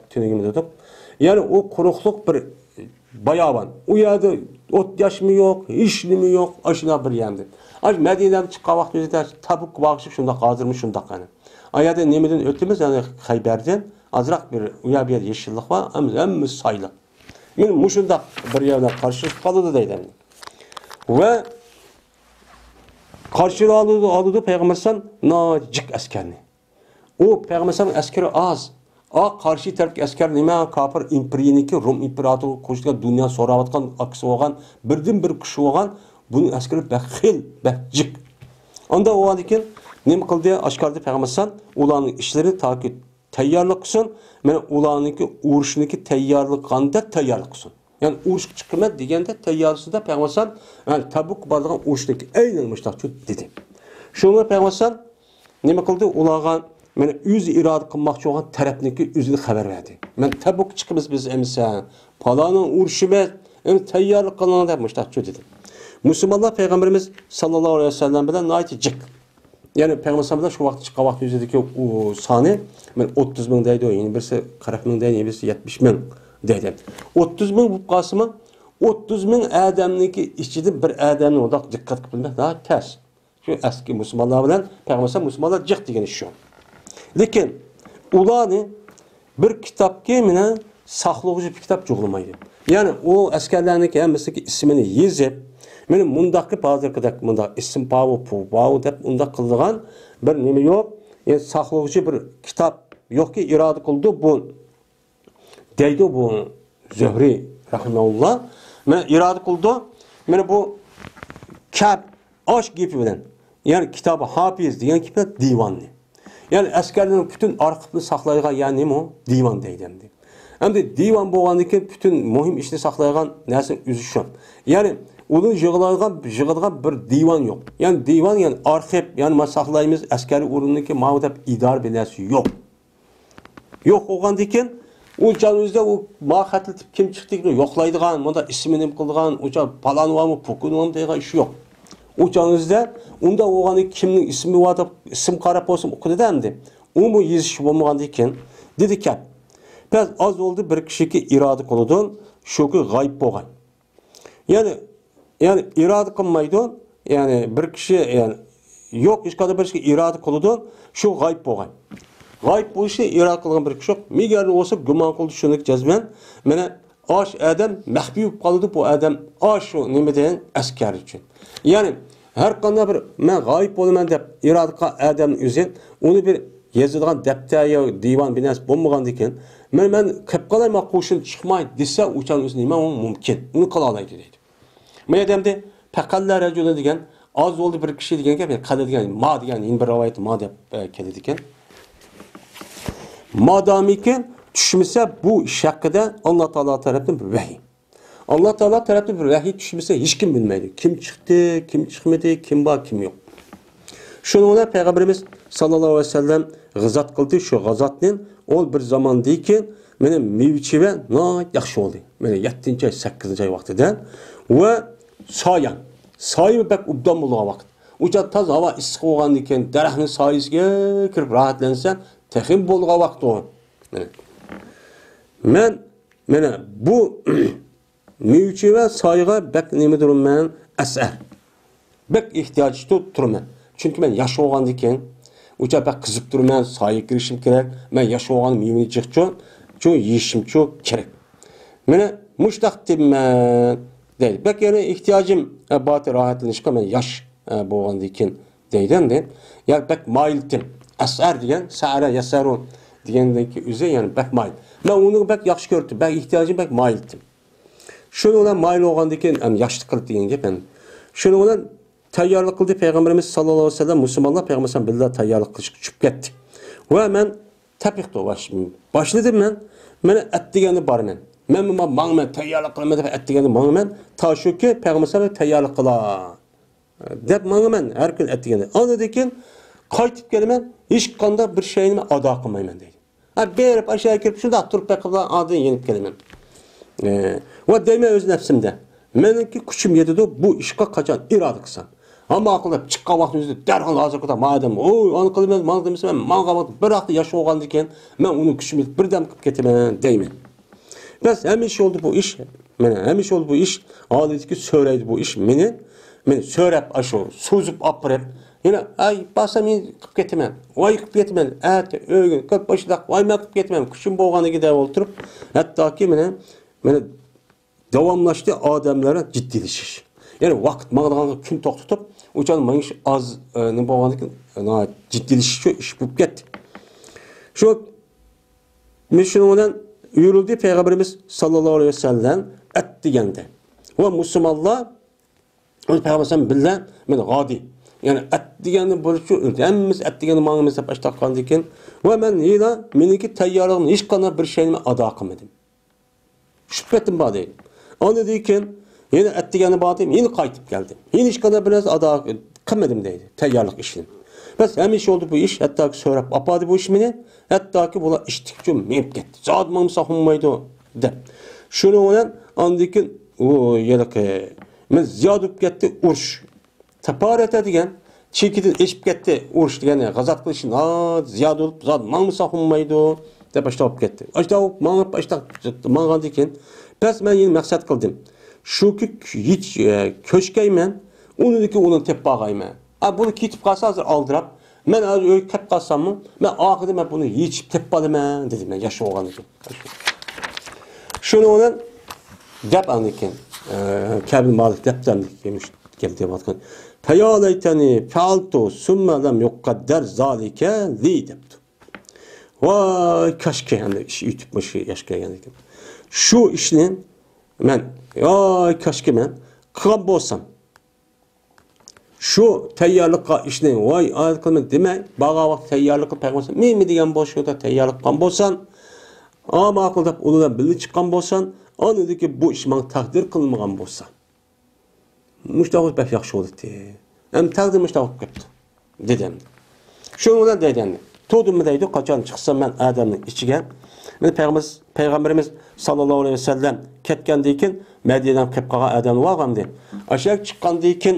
tunigimizda turib. Yani o quruqliq bir bayaban. O yerde ot yaşmı yok, işlimi yok, aşına bir yemdi. Aş Medine'den çıkan vaxtımızda Tabuk bağışıp şunda kazırmış şunda kanı. Ayada nemeden ötümüz yani Xayber'den azrak bir uya bir yeşillik var, hem saylı. Yani muşunda bir yerden karşılık kalıdı deydi. Ve karşılığı aldı Peygamber'den nacik askerini. O Peygamber'den askeri az. Karşı tarafki asker nima kafir imperiyaniki Rum imperatori qo'shgan dunyo so'rayotgan aksi bo'lgan birdan bir kishi bo'lgan buning askari baxil baxjik. Onda o'g'an ekan nima qildi? Oshkorda payg'ambar ularning ishlari toki tayyorlik qilsin, mana ularniki urushniki tayyorlik qanda tayyorlik qilsin. Ya'ni urush chiqmas deganda tayyorsida payg'ambar yani Tabuk bo'lgan urushniki aynan mushtaqchi dedi. Shuni payg'ambar nima qildi? Ularga men o'z iroda qilmoqchi bo'lgan tarafniki o'zini xabar berdi. Men Tabuk chiqimiz biz emsa, palaning urushimiz, tayyorlik qiling deb mushtaqchi dedi. Musulmonlar payg'ambarimiz sallallohu alayhi vasallam bilan naytijik. Ya'ni payg'ambar bilan shu vaqt chiqqan vaqt o'zidagi u soni men 30 ming deydi, yana birisi 40 ming deydi, yana birisi 70 ming deydi. 30 ming bo'lib qolsa, 30 ming odamniki ichida bir odamni o'ndoq diqqat qilib bilmak daha ters. Shu eski musulmonlar bilan payg'ambar musulmonlar jiq degan ish shu. Lekin ularni bir kitobga meni saqlovchi bir kitob jo'g'lamaydi. Ya'ni o askarlarniki hammasiki ismini yezib, meni mundaq qilib hozirgidek mundaq ism Pavu deb undaq qilgan bir nima yo'q. Yani saqlovchi bir kitob yo'qki iroda qildi bu deydi bu Zuhri rahimahulloh. Men iroda qildi. Meni bu kap osh gapi bilan yani kitabı Hafiz degan kitap divanni. Yani askarların bütün arxivni saqlaygan yani nima o? Divan deydi. Hamda divan bo'lgandan keyin bütün muhim ishni saqlaygan narsa o'zi shu. Yani onun yig'ilgan bir divan yok. Yani divan yani arxiv, yani ma saqlaymiz askari o'rnindagi ma'lumot idora binasi yok. Yok bo'lgandan keyin u jonimizda u xatlatib kim chiqdi yo'qlaydigan, bunda ismini nima qilgan, o'sha palanvami, pukunvam degan ish yo'q. O canınızda, onda oğanı kimnin ismi var da isim qarab olsun okudu dendi. O mu yazışı olmagandikken dedi ki, biz az oldu bir kişi irade koludan şu ki gayb boğay. Yani irade kılmaydı, yani bir kişi yani yok iş kadar bir kişi irade koludan şu gayb boğay. Gayb bu işi irade kılgan bir kişi yok. Migarlı olsa güman kıldı şunu cezmen. Mene aş adam mahbub kaldı bu adam aş o nimeden asker için. Yani her qanday bir men g'oyib bo'laman deb irod qilgan odam o'zi uni bir yozilgan daftar yo divan binasi bo'lmagandan keyin men qilib qolayman qo'shin chiqmaydi desa o'chan o'zi nima mumkin uni qila oladi deydi. Men odamda faqatlar rajuli degan oz bo'ldi bir kishi degan gap qiladigan ma degan bir rivoyat ma deb keladi ekan. Madamiki tushmasa bu ish haqida Alloh taolo tomonidan bir vahiy. Allah Teala tarafı bir vahiy düşmese hiç kim bilmeydi. Kim çıktı, kim çıkmadı, kim var, kim yok. Şununla Peygamberimiz sallallahu aleyhi ve sellem gazat kıldı. Şu gazatın ol bir zaman değil ki benim mevçive yaxşı oldu. Benim 7. ay, 8. ay vaktiden ve sayan. Sayı bek ubdan buluğa vakit. Uca taz hava ısık olgan diken derahının sayısına kirip rahatlansan tehim buluğa vakit o. Men bu mevki ve sayıga bek nemi durum men eser. Bek ihtiyaç tutturman. Çünkü ben yaş olgan diken uca bek kızıp durman, sayı girişim gerek. Ben yaş olgan mevini çıkçu, çok yiyişim çok gerek. Mene muştak dibmen değil. Bek yani ihtiyacım batı rahatlanışka men yaş bolgan diken deyden de. Yani bek mailtim. Eser diyen, sa'ra yasarun diyendeki üze yani bek mail. Ben onu bek yaxşı gördüm. Bek ihtiyacım bek mailtim. Şunu olan mail olgandiken hem yaşlı kıldı diyen gep ben. Şunu olan tayyarlık kıldı Peygamberimiz sallallahu aleyhi ve sellem Müslümanlar Peygamberimiz billah tayyarlık kılışıp çıkıp gitti. Ve ben tepikti o başladım ben. Bana et degeni var men. Ben tayyarlık kılamadı et degeni var men. Ta şu ki Peygamberimiz tayyarlık kıla. Dep bana men her gün et degeni. Anladıkken kaytıp gelimen hiç kanda bir şeyini ada kılmayman deydi. Berip aşağı kirip şunda durup bekabla adını yenip gelimen. Ve deyme öz nefsimde. Menimki küçüm yedi bu işe kaçan irade kısan. Ama akılda çıkkan vaxtımızda derhal hazır kadar madem onu kılmaz mal demişim ben mal kapattım. Bir hafta yaşı olgandiken ben onu küçüm yedi birden kıp getirmen deymen. Bes hem iş oldu bu iş. Hem iş oldu bu iş. Ağlaydı söyleydi bu iş. Meni söylep aşağı sözüp apırıp yine ay basam kıp getirmen. Vay kıp getirmen. Evet öğün kıp başıdak vay mı kıp getirmen. Küçüm boğanı gider oturup hatta ki meni davamlaştı adamlara ciddileşiş. Yani vakt mağdağını gün toxtutup uçan mayış az ne boğanı ciddileşiş iş bulup gitti. Şu Müslümandan yürüldü Peygamberimiz sallallahu aleyhi ve sellem et degende. Ve Müslümanlar Peygamberimiz billah men gadi. Yani et degende buluşu hemmimiz et degende mağımızda başlaqqan diken ve men yine meniki tayyarlığımın hiç qanday bir şeyini ada qilmadim. Şüphetim var değil. Onu deyken yine et degeni var deyim, yine qaytıp geldim. Yine hiç qanday bir narsa ada qilmadim deydi tayyarlık işini. Bes hem iş oldu bu iş, hatta ki söylep apadı bu iş meni, hatta ki bula iştikçi menip gitti. Zadmam sahunmaydı de. Şunu olan andikin o yelik men ziyadup gitti uruş. Taparete degen çekidin eşip gitti uruş degeni gazat kılışın ziyad olup zadmam sahunmaydı de başlayıp gitti. Açta mağıp başta mağan diken bes men yine maksat kıldım. Şu ki hiç köşkeymen onu ki onun tepağaymen. Bunu kitip kalsa hazır aldırap. Ben az öyle kep kalsam mı? Ben ahirde ben bunu hiç teppadım dedim ben yaşı olgan için. Şunu olan dep andiken Kabil Malik depten demiş geldi batkan. Feyalaytani faltu summa lam yuqaddar zalike li deptu. Vay kaşke yani iş ütüpmüş yaşka yani. Şu işinin ben vay kaşke ben kılab olsam Şu tayyorlikqa ishni voy oyat qilma demay, baga vaqt tayyorlik qilib payg'ambar men degan boshqa tayyorlik qilgan bo'lsan, ma'qul deb ulardan birga chiqqan bo'lsan, anadiki bu ish menga taqdir qilmagan bo'lsa. Mushtaq bek yaxshi bo'ldi. Ham taqdir mushtaq qilibdi. Dedim. Şunu bilan deydi. To'dimmi deydi, qachon chiqsam men Adamning ichiga. Men payg'ambarimiz sallallohu alayhi vasallam ketgandan keyin Madinadan qilib qolgan Adamni olgam deb. Ashaq chiqqandan keyin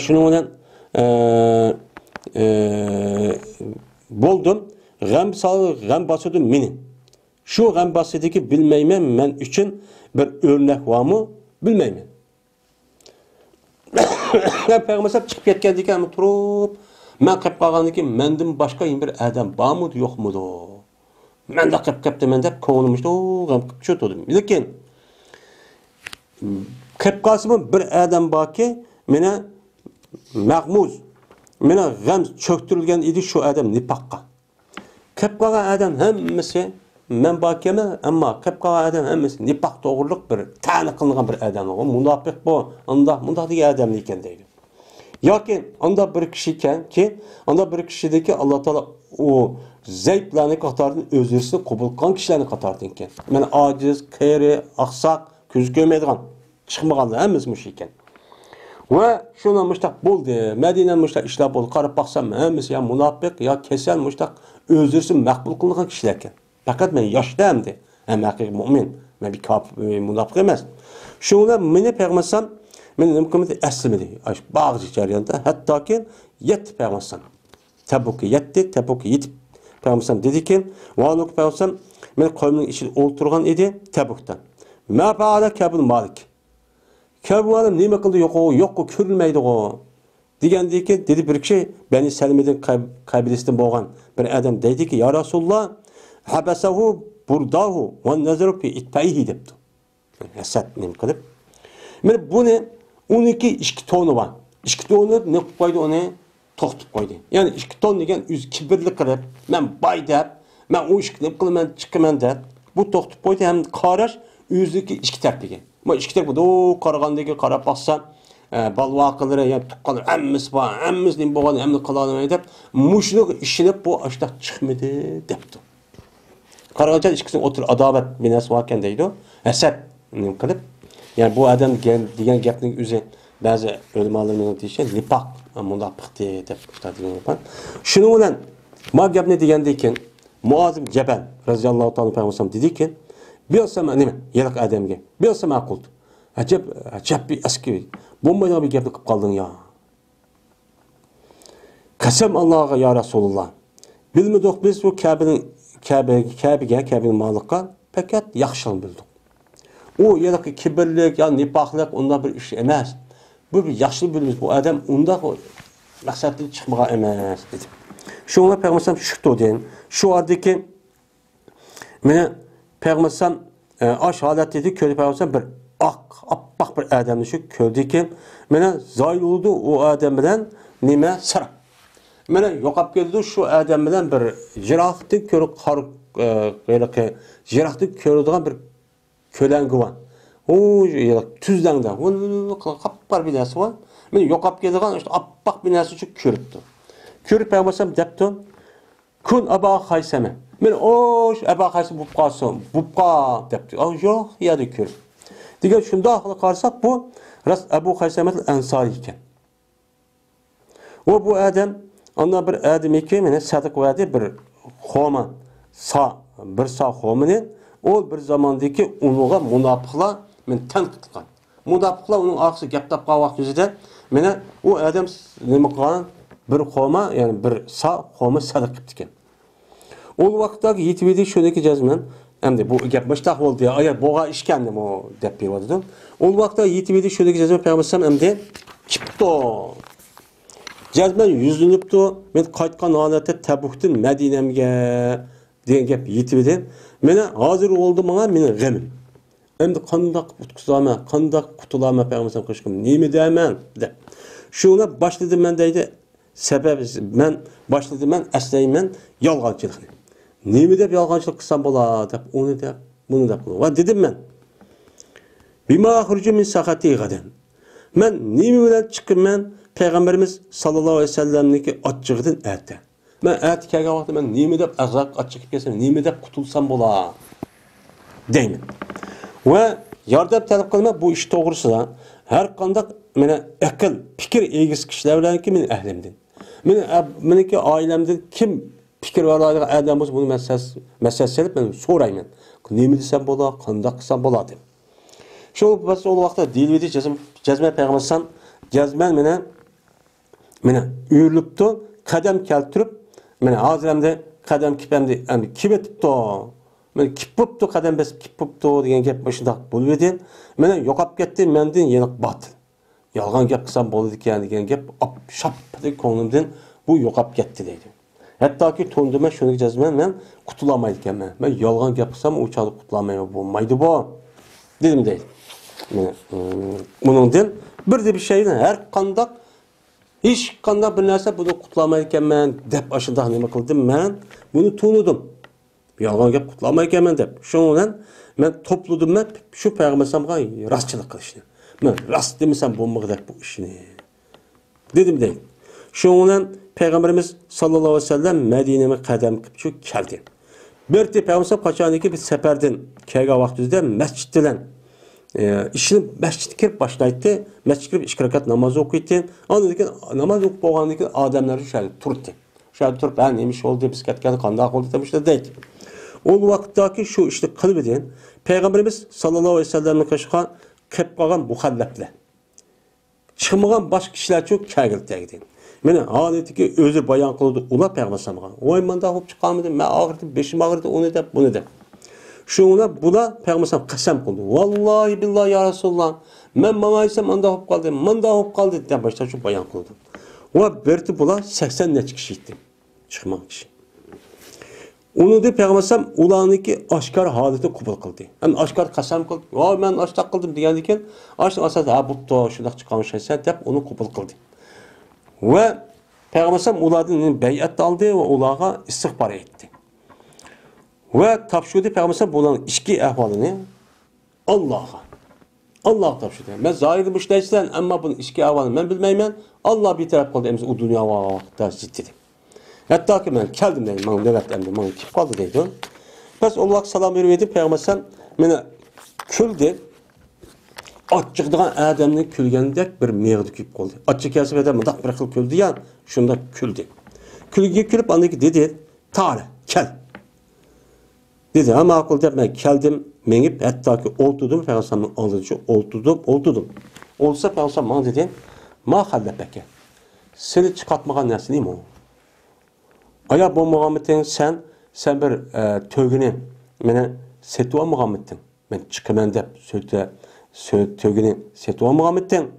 shuni bilan bo'ldim. G'am bosdim meni. Shu g'am bosidiki bilmayman men uchun bir o'rnak bormi? Bilmayman. Payg'ambar chiqib ketgandan keyin turib men qilib qolgandan keyin mendan boshqa bir odam bormi, yo'qmi? Men de qilib ketdim deb ko'nglim g'am qilib cho'tdim. Lekin qilib qolsam bir odam borki, meni Mahmuz, meni g'am cho'ktirilgan edi shu odam nifoqqa. Qilib qolgan odam hammasi men borkemi, ammo qilib qolgan odam hammasi nifoq to'g'riliq bir ta'na qilingan bir odam. O munofiq bu, unda degan odam ekan deydi. Yoki unda bir kishi ekanki, unda bir kishidagi Alloh taolo o zaytlarni qatoridan o'zini qabul qilgan kishilarni qatoridan ekan. Mana ojiz, qari, oqsoq, ko'z ko'rmaydigan, chiqmaganlar hammasi mush ekan. Va shuna mushtaq bo'ldi. Madina mushtaq ishlar bo'ldi. Qarab baqsam hammasi ya munofiq, ya kasal mushtaq o'zini maqbul qilgan kishilar ekan. Faqat men yoshdamdi. Ham haqiqiy mu'min, men bir kofir, munofiq emas. Shuna meni payg'ambarsam men nima qildim aslimidi. Ash bag'ji jarayonda hattoki yetdi payg'ambarsam. Tabukka yetib payg'ambarsam dediki, "Valok payg'ambarsam men qavmning ichida o'ltirgan edi Tabukdan. Ma fa'ala Kabul Malik. Kabul nima qildi yo'q ko'rilmaydi o." Degandan keyin dedi bir kishi Bani Salimidan qabilasidan bo'lgan bir odam deydiki, "Ya Rasululloh, habasahu burdahu va nazaru fi itfaihi" debdi. Hasad nima qilib? Men buni 12 toni var. 2 toni ne qilib qo'ydi uni? To'xtatib qo'ydi. Ya'ni 2 ton degan o'z kibrli qilib, men boy deb, men o ishni qilaman, chiqaman deb, bu to'xtatib qo'ydi ham qarash o'ziki 2 tarafiga. Men 2 tarafda o qaragandagi qarab baqsam, balvoqilari, ya tuqqan hammasi bor, hammasining bo'lgan hamni qila olmaydi deb, mushliq ishini bu ashta chiqmadi debdi. Qaragancha ikkisini o'tir adobat binasi ekan deydi. Hasad nima qilib? Yani bu adam degan gapning o'zi ba'zi ulamolarning deyishgan nifoq, munofiq deb aytadigan. Shuni bilan ma gapni degandan keyin Muoz ibn Jabal roziyallohu ta'ala payg'ambar dediki, "Bilsam nima? Yalaq odamga. Bilsam ma'qul. Ajab bir askari. Bo'lmaydigan bir gapni qilib qolding ya. Qasam Allohga ya Rasululloh. Bilmadik biz bu Kabe'ning maliqqa faqat yaxshilik bildik. O yalaqi kibrlik, ya nifoqlik unda bir ish emas. Bu bir yaxshi bilamiz. Bu odam unda maqsaddan chiqmagan emas dedi. Shunga payg'ambar shu to'din. Shu ordiki meni payg'ambar osh holat dedi, ko'rib payg'ambar bir oppoq bir odamni shu ko'rdiki, meni zoyildi o odam bilan nima sir. Meni yo'qab keldi shu odam bilan bir jirofatni ko'rib jirofatni ko'radigan bir kölengi var. O tüzlengde. Kapar binası var. Men yo'qab kelgan işte appak binası şu körüptü. Körüp payg'ambar debdi. Kun Aba Haysame. Men oş Aba Haysam bo'lib qolsam, bo'lib debdi. Yo'q, yadi körüp. Degan shunda qarasak bu ras Abu Haysam al-Ansari ekan. O bu adam ondan bir adam ekan, meni sadiq va'di bir xoma bir xomini o bir zamandaki unuğa munofiqlar men tanqid qilgan. Munofiqlar uning orqasiga gap topgan vaqtida meni o odam nima qilgan? Bir xoma, ya'ni bir xoma sadiq qilibdi ekan. O vaqtdagi yetvedi shuniki jazman, endi bu gap boshqa bo'ldi. Agar bo'g'a ishkandim o deb berdim. O vaqtda yetvedi shuniki jazman payg'ambar endi chiqdi. Jazman yuzlanibdi. Men qaytgan holatda Tabukdan Madinamga degan gap yetvedi. Mene hazır oldu bana meni g'amim. Endi qandoq qutqizama, qandoq qutulama payg'ambar qo'shqim. Nima deyman deb. Shuni boshladim men deydi. Sababi men boshladim men aslayman yolg'onchilikni. Nima deb yolg'onchilik qilsam bo'ladi deb, uni deb, buni deb. Va dedim men. Bima xurju min saqati g'adan. Men nimi bilen çıkımmen Peygamberimiz sallallahu aleyhi ve sellem'deki açıqdan ətə. Men ət kelgan vaqtda men nimi dep azaq açıqıb kelsem, nimi dep qutulsam bola deyman. Ve yardım talep qilma bu iş to'g'risida har qanday meni aql, fikr egisi kishilar bilan ki men ahlimdan. Meniki ailemden kim fikir veradigan adam bo'lsa buni masalasi men so'rayman. Nima desam bo'la, qanday qilsam bo'ladi. Shu bas o vaqtda dilvidi jazma payg'ambarsan jazman meni uyurlibdi, qadam keltirib, meni hoziramda qadam kipamdi, kibetibdi. Men kipibdi, qadam besib kipibdi degan gap shundoq bo'lib edi. Meni yo'qolib ketdi, mendan yeniq batil. Yolg'on gap qilsam bo'ladi ekan degan gap shap deb ko'nglimdan bu yo'qolib ketdi deydi. Hattoki to'ndima shuni jazman men qutulamaydi ekanman. Men yolg'on gap qilsam u chaqib qutulamayman, bo'lmaydi bu. Dedim deydi. Buningdan bir de bir şeyni her qanday hech qanday bir narsa buni qutulamaydi ekanman deb ashundoq nima qildim men buni tunudim. Yolg'on gap qutulamaydi ekanman deb. Shundan men to'pladim men shu payg'ambarga rostchilik qilishni. Men rost demasam bo'lmaydi bu ishni. Dedim deydi. Shundan Peygamberimiz sallallahu aleyhi ve sellem Medine'ye qadam qilib shu keldi. Bir de Peygamber qachoniki bir safardan kelgan vaqtida masjiddan işini mescid kirib başlaydı. Mescid kirib 2 rakat namaz okuydu. Ondan keyin namaz o'qib bo'lgandan keyin odamlar shunday turdi. Shunday turib, "Ben neymiş oldu, biz ketgan qanday oldu" demişler deydi. O vaqtdagi shu ishni qilib edi. Peygamberimiz sallallohu alayhi vasallamning qishqan qilib qolgan muxallaflar. Chiqmagan boshqa kishilar çok kelgildi. Meni holatiki o'zi bayon qildi ular payg'ambarga. "Voy menda olib chiqqanmidim, men og'irdim, beshim og'irdi, uni deb, buni deb." Şuna buna Peygamber qasam qildi. Vallahi billahi ya Resulullah. Men mana aysam anda hop qaldı, manda hop qaldı deb başta şu bayon qildi. O berdi bula 80 necha kishi etdi. Chiqmoq kishi. Uni de Peygamber ularniki oshkor holatda qabul qildi. Ham oshkor qasam qildi. "Voy men oshtoq qildim" degan ekan, oshni asad ha butto shundoq chiqqan shaysa deb uni qabul qildi. Va Peygamber ulardan bay'at oldi va ularga istig'for etdi. Ve tapşırdı Peygamber bunun içki ahvalini Allah tapşırdı. Ben zahiri müşterisinden ama bunun içki ahvalini ben bilmeymen. Allah bir taraf kaldı emzi o dünya vakıtta ciddi. Hatta ki ben keldim dedim. Ben nöbet emdi. Ben kip kaldı deydi. Pes Allah salam vermedi. Peygamber beni küldü. Açıqdığan adamın külgendek bir meyğdi küp kaldı. Açık yazıp edem bir kıl küldü ya. Şunda küldü. Külge külüp andaki dedi. Tala kel. Dedi ama akıl deyip ben keldim, menip hatta ki oltudum, Peygamber'in anlatıcı oltudum. Olsa Peygamber bana dedi, ma hallepeke. Seni çıkartmagan nersi değil mi o? Aya bu Muhammed'in sen bir tövgünü, bana setuğa Muhammed'in. Ben çıkımen deyip, tövgünü setuğa Muhammed'in.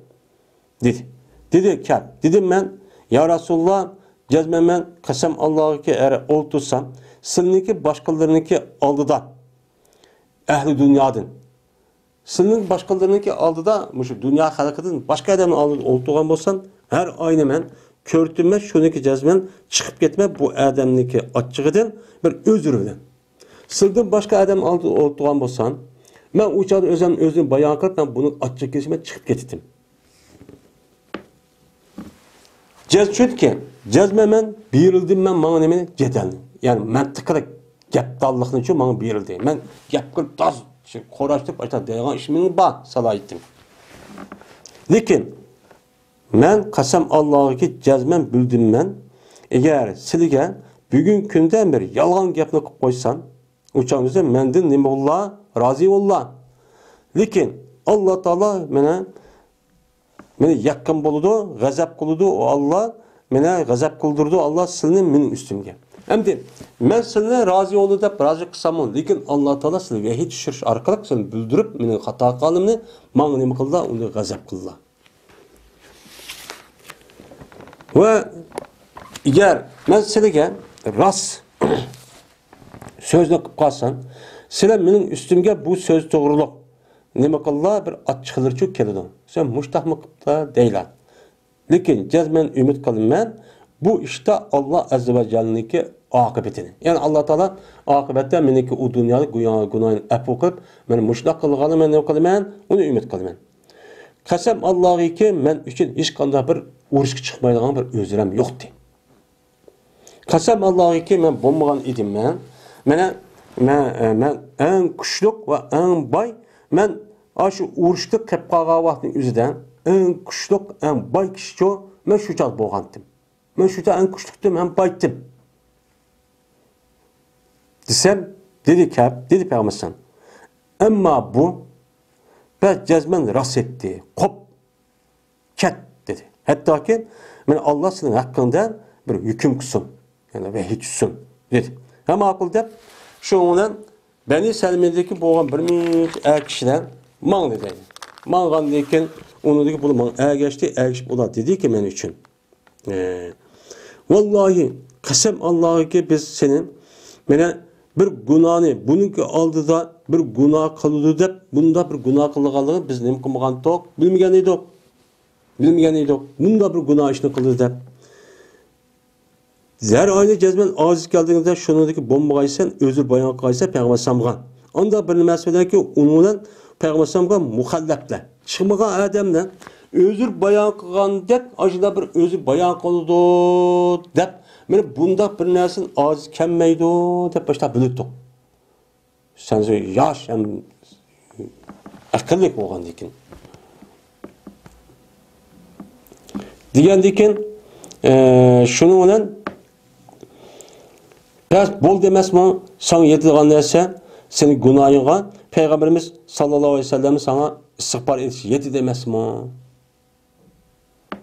Dedi. Dedi kel. Dedim ben, ya Resulullah, cezmen ben, kasem Allah'a ki eğer oltursam, Sınınki başkalarınınki aldıda ehli dünyadan. Sının başkalarınınki aldıda şu dünya halakıdan başka adamın aldıda olduğun bolsan her aynı men körtünme şununki cezmen çıkıp gitme bu adamınki açıqıdan bir özürüden. Sıldan başka adam aldıda olduğun bolsan ben uçadı özünü bayan kılıp ben bunu açık kesime çıkıp gittim. Çünkü cezme men birildim men bana nemeni cedelini. Yani mantıklı gapdallıqni uchun menga berildi. Men gap qilib toz qo'rashib aytadi degan ishimning bor salohiyatım. Lekin men qasam Allohga jazman bildim men. Agar sizga bugun kundan bir yolg'on gapni qilib qo'ysam, o'changizda mendan nima bo'lsa rozi bo'llar. Lekin Alloh taolo meni yaqin bo'ladi, g'azab qiladi, Alloh meni g'azab qildirdi, Alloh sizni mening ustimga. Hem de ben seninle razı oldu da razı kısamın. Lekin Allah Teala seni vahiy tushirish orqali seni bildirib, mening xato qilganimni menga nima qildi, uni g'azab qildi. Va agar men sizga rost so'zni qilib qolsam, sizlar mening ustimga bu so'z to'g'riliq nima qildi, bir ochiqlikcha keladi. Sen mushtahmi qilibdi deylar. Lekin jazman umid qilaman, bu işte Allah Azze ve Celle'ninki akıbetini. Yani Allah Teala akıbette meniki o dünyada günahın afu kılıp, ben müştak kılganı men ne kılıman, onu ümit kılıman. Qasam Allohga men uchun hech qanday bir urushga chiqmaydigan bir o'ziram yo'q dedi. Qasam Allohga men bo'lmagan edim men. Men eng kuchli va eng boy men shu urushda qilib qolgan vaqtning o'zidan eng kuchli, eng boy kishi men shu chaq bo'lgandim. Men shu eng kuchlidim, men boydim. Desem dedi Ka'b, dedi Peygamber. Ama bu ben cezmen ras etti. Kop ket dedi. Hatta ki ben Allah senin hakkında bir hüküm kısın. Yani ve hiç kısın dedi. Hem akılda şu olan Beni Selmi'deki boğan bir kişiden man dedi. Mangan deyken onu dedi ki bunu man geçti, o dedi ki ben için. Vallahi kasem Allah'a ki biz senin bana bir günahını bununki aldı da bir günah kıldı da bunda bir günah kıldığı biz ne kılmagan tok bilmegen edik. Bunda bir günah işini kıldı da. Zer aynı cezmen aziz geldiğinde şunu dedi ki bombagaysan özür bayan kaysa Peygamber samgan. Onda bir mesele ki onunla Peygamber samgan muhalleple. Çıkmagan adamla özür bayan kılgan dep acıda bir özür bayan kıldı dep. Meni bunda bir narsin aziz kelmeydi deb başlap bildik. Sen yosh ham aqlli bo'lgan ekan. Degandan keyin shuning bilan past bo'ldi emasmi? Sen yetilgan narsa seni gunohingga Payg'ambarimiz sallallohu alayhi vasallam sana istig'for etish yetdi emasmi?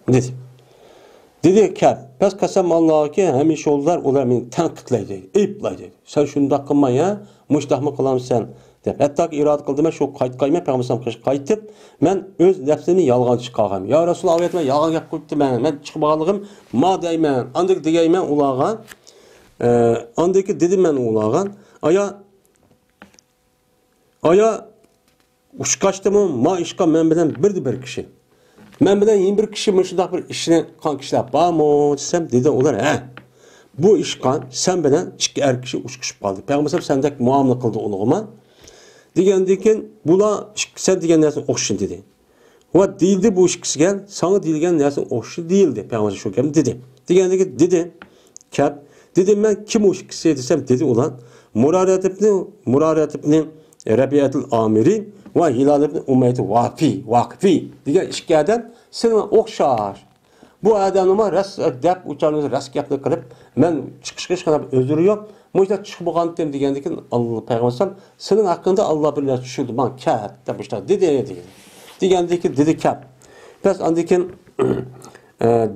Dedi. Dedi Ka'b, pes qasam Allohga hamisha ular meni tanqidlaydi, ayiblaydi. Sen shundoq qilma ya, mushtahmi qilamsan deb. Hattoki iroda qildim, shu qaytqayma Payg'ambar qaytib, men o'z nafsimni yolg'onchi qilgan. Ya Rasululloh aytma, yolg'on gap qo'yibdiman. Men chiqmaganligim ma deyman, andik degayman ularga. Andiki dedim men ularga, aya ushqashdimi, ma ishqa men bilan bir kishi. Men bilan bir kishi shunday bir ishni qilgan kishilar bormi desam, dedi ular, "Ha. Bu ishqan sen bilan ikki er kishi ushqishib qoldi. Payg'ambar sendek muomala qildi ulug'ima." Degandan keyin bular sen degan narsa o'xshin dedi. Va deyildi bu ikkisiga, sana deyilgan narsa o'xshi deyildi. Payg'ambar shu gapni dedi. Degandan keyin dedi, Ka'b, dedim men kim o ikkisi desam, dedi ular, Murarat ibn Rabi'atul Amiri va Hilal ibn Umayyad Vaqifi degan ikki odam senga o'xshar. Bu odamlar ras deb uçarını ras gapni qilib, men chiqishga hech qanday o'zri yo'q. Mo'jda chiqib bo'lgandim degandan keyin Alloh Payg'ambar sening haqqingda Alloh bir narsa tushirdi. Men Ka'b deb boshqa dedi. Degandan keyin dedi Ka'b. Biz andan keyin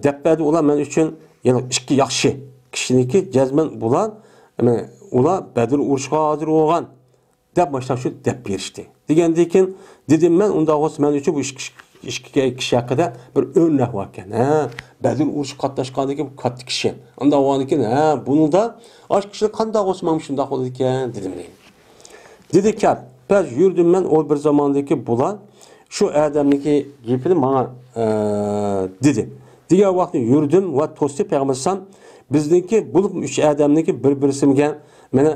debdi ular men uchun yana ikki yaxshi kishiniki jazman bular, ular Badr urushiga hozir bo'lgan deb boshqa shu deb berishdi. Degandan keyin dedim men unda o'z men uchun bu ikki kishi haqida bir o'rnak bor ekan. Badr urushi qatnashgandagi bu katta kishi. Unda o'g'an ekan, bunida osh kishi qanday o'smam shunday bo'ldi ekan dedim men. Dedi Ka'b, "Biz yurdim men o bir zamandagi bular shu odamniki gapini menga dedi. Degan vaqtda yurdim va to'sti Payg'ambar bizniki bu üç odamniki bir-birimizga meni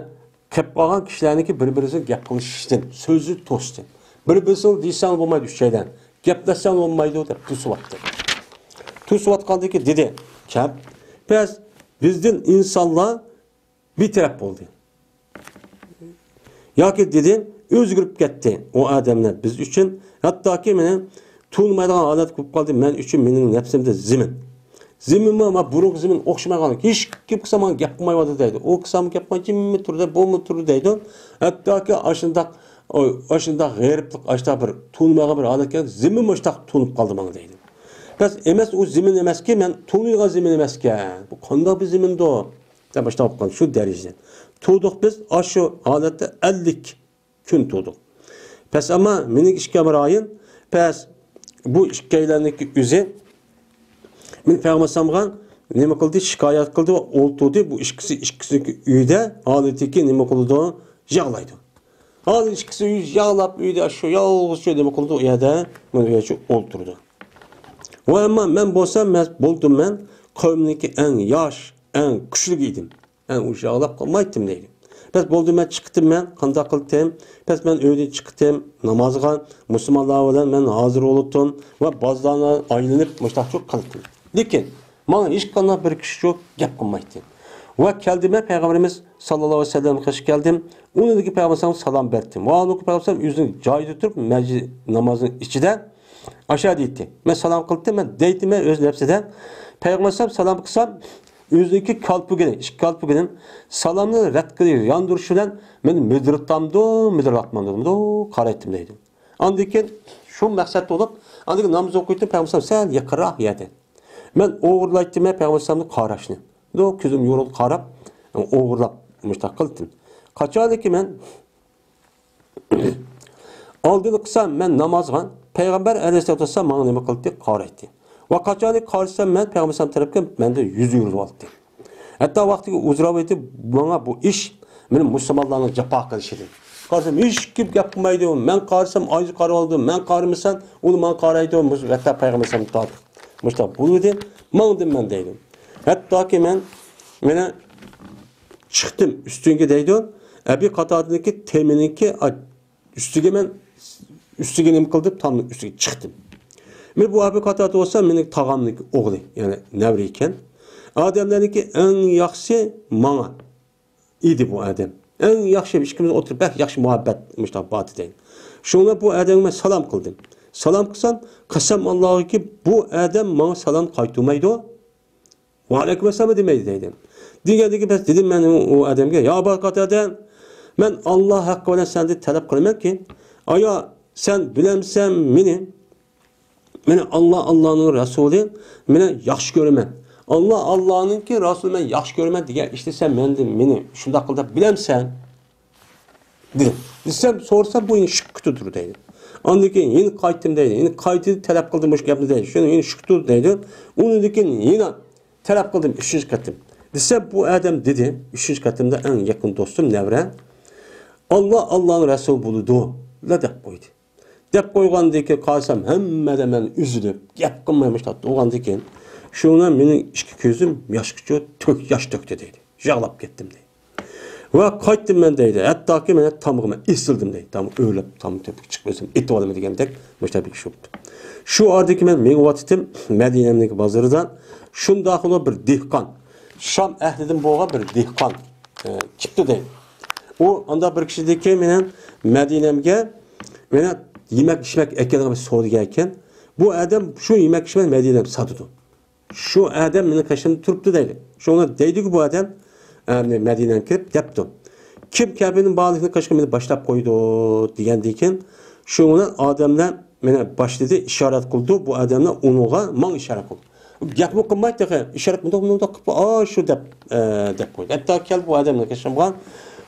qilib qolgan kishilarniki bir-birisiga gap qilishishdan, so'zni to'sdi. Bir-birisini deysan bo'lmaydi uch joydan. Gaplashsan olmaydi deb to'syapti. To'syapqandiki dedi Ka'b, "Biz bizden insonlar bir taraf bo'ldi. Yoki dedi, o'zgarib ketdi o odamlar biz uchun, hattoki meni tu'nmaydigan holat bo'lib qoldi. Men uchun mening nafsimda zimin. Ziminmi ama buruk zimin o'xshamagan. Hech kim qilsa menga gap qilmaydi deydi. O qilsam gap qilmaymi turdi, bo'lmi turdi deydi. Hattoki ashundaq g'ayriblik ashta bir tu'nmagan bir holatga zimin mushtaq tu'nib qoldi menga deydi. Biz emas o zimin emaski, men tu'nilgan zimin emaskan. Bu qanday bir zimindir deb boshlab qolgan shu darajadan. Tu'dik biz shu holatda 50 kun tu'dik. Pes ama mening ishga ma'rayin, pes bu ishkaylarniki o'zi men Payg'ambarga nima qildi? Shikoyat qildi va o'ltirdi. Bu ikkisiniki uyda holatiki nima qildi? Yig'laydi. Hozir ikkisi yig'lab uyda shu yolg'iz nima qildi? U yerda men u yerda o'ltirdi. Va ammo men bo'lsam, bo'ldim qavmniki eng yosh, eng kuchli edim. U yig'lab qolmaydim deydi. Pes bo'ldi men chiqdim men, qanday qildim? Pes men uydan chiqdim, namozga musulmonlar bilan men hozir bo'ldim va bazlarni aylanib mushtaqchoq qildim. Lekin men hech qanday bir kishi yo'q gap qilmaydi. Va keldim men payg'ambarimiz sallallohu alayhi vasallam qish keldim. Uningga payg'ambarimiz salom berdim. Va uningga payg'ambarimiz o'zining joyida turib masjid namozining ichida aşağı deydi. Men salam qildim, men deydim o'z nafsida. Payg'ambarimiz salom qilsam, o'zidagi kalpugini, ikki kalpuginim salomni rad qilib yondirish bilan meni müdratmamdo, qaraydim deydi. Andikin shu maqsad bo'lib, andikin namoz o'qiydim, payg'ambarimiz sal yaqinroq yerda. Men o'g'irlaydim payg'ambarimni qarashni. Do ko'zim yo'rilib qarab, o'g'irlab mushtaq qildim. Qachonki men oldini qilsam, men namozga Peygamber Aleyhisselatü Vesselam bana nima qildi? Qaraydi. Va qachonki qarasam men Peygamber tarafga menda yuz yurib oldi. Hatta vaqtiga uzrab etib, bana bu ish meni musulmonlarning jafo qilishidir. Qarasam hech kim gap qilmaydi. Men qarasam oyni qarab oldim. Men qaramasam, u men qaraydi. Hatta Peygamber tortdi. Mushta bo'ldi. Men deydim. Hattoki meni chiqdim ustunga deydi. Abi Qatada'daki teminiki üstüge men üstüge nima qildim? Tam üstüge chiqdim. Men bu Abu Qatada olsa mening tog'amning o'g'li, ya'ni navri ekan. Odamlarniki eng yaxshi menga edi bu odam. Eng yaxshi ishimiz o'tirib, bak yaxshi muhabbat mushtabat deyin. Shunga bu odamga men salom qildim. Salom qilsam, qasam Allohga bu odam menga salom qaytarmaydi. Va alaykum assalom demaydi dedim. Degandagi biz dedim men o odamga, "Ya Abu Qatada, men Allah haqqı bilan seni talep qilman ki, aya sen bilemsen meni Allah'ın Resulü meni yaxshi ko'raman. Allah'ın ki Resulü men yaxshi ko'raman degan işte sen meni shunday qilib bilemsen dedim. Desem sorsam bu yine şıkkıdır deydi. Ondan yine qaytdim deydi. Yine qaytib talep qildim bu gapni deydi. Şunu yine şıkkıdır deydi. Ondan yine talep qildim 3. katım. Desem bu adam dedi 3. katımda en yakın dostum nevre. Allah'ın Resulü buludu. La dep koydu. Dep koygandan keyin qalsam hammada men üzülüp, gap qilmaymışlar. O'gandan keyin şuna mening ikki ko'zim yosh to'kdi deydi. Yig'lab ketdim deydi. Va qaytdim men deydi. Hattoki men tamog'im esildim deydi. Tam o'ylab, tam tepik chiqib o'zim etib olaman degandek mushtabik shu. Shu ordiki men vaqitim Madinamning bozoridan shundoqli bir dehqon, Sham ahlidan bo'lgan bir dehqon chiqdi deydi. O anda bir kişideki menen Medinamga meni yemek içmek ekanligimni so'ragan ekan. Bu adam şu yemek içmek Medinam satdi. Şu adam meni qashimda turibdi deydi. Shuni deydi-ku bu adam Medinamga kirib debdi. Kim kabinin bağlılığını qashimda boshlab qo'ydi degandan keyin shuni odamlar meni boshladi, ishorat qildi. Bu odamlar unga men ishorat qildi. Gapni qilmaydi, ishorat bundoq qilib, shu deb qo'ydi. Hatto kel bu odamni qashimga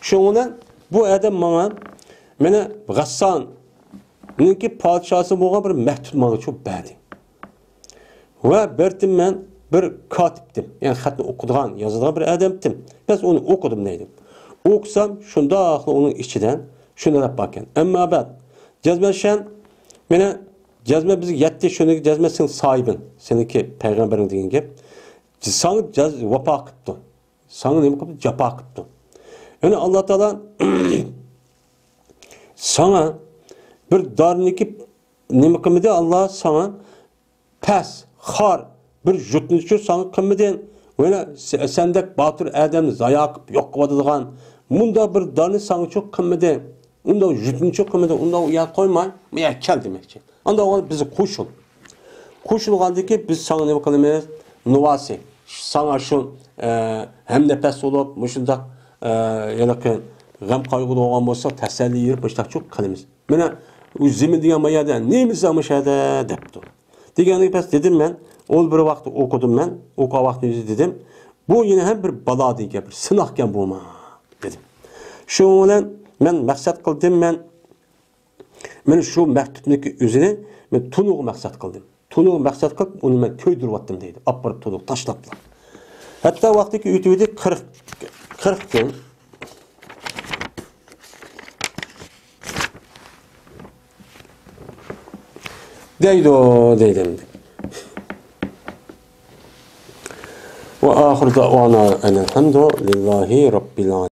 Şundan bu adam meni G'assan'ninki podshosi bo'lgan bir maktub menga çok berdi. Va berdim men bir katibdim. Yani xatni o'qigan, yozadigan bir odamdim. Biz onu o'qidim deydim. O'qisam shundoq uning ichidan shuni deb bakkan. Ammo bad jazmashan meni jazma bizga yetdi, shuni jazma sen sohibin, seniki payg'ambaring degan gap. Sen vafo qildi. Sen nima qildi? Jafo qildi. Yani Allah Teala sana bir darniki nima qilmadi? Allah sana pes, xor bir jutnichi sana qilmadi. Yana sendek batır adamni zayo qilib yo'q qiladigan bunda bir darni sana çok qilmadi. Unda jutnichi qilmadi. Unda uyat qo'ymay, men kel demoqchi. Unda o bizni qo'shil. Qo'shilgandiki biz sana nima qilamiz? Nuvasi. Sana shu hem nefes olup mushundaq yana ki g'am qayg'u bo'lgan bo'lsa tasalli yurib boshqa çok qilamiz. Mana u zimin degan mayada nemiz amashada debdi. Deganlik pas dedim men, ol bir vaqt o'qidim men, o'qa vaqtingizni dedim. Bu yine hem bir balo degan bir sinoqgan bo'lma dedim. Shu bilan men maqsad qildim men shu maktubniki o'zini men tunuq maqsad qildim. Tunuq maqsad qilib uni men ko'ydiryaptim deydi. Opirib tunuq tashlablar. Hatta vaqtiki o'tibdi 40 gün deydim. Ve ahir da'vana elhamdülillahi rabbil alamin.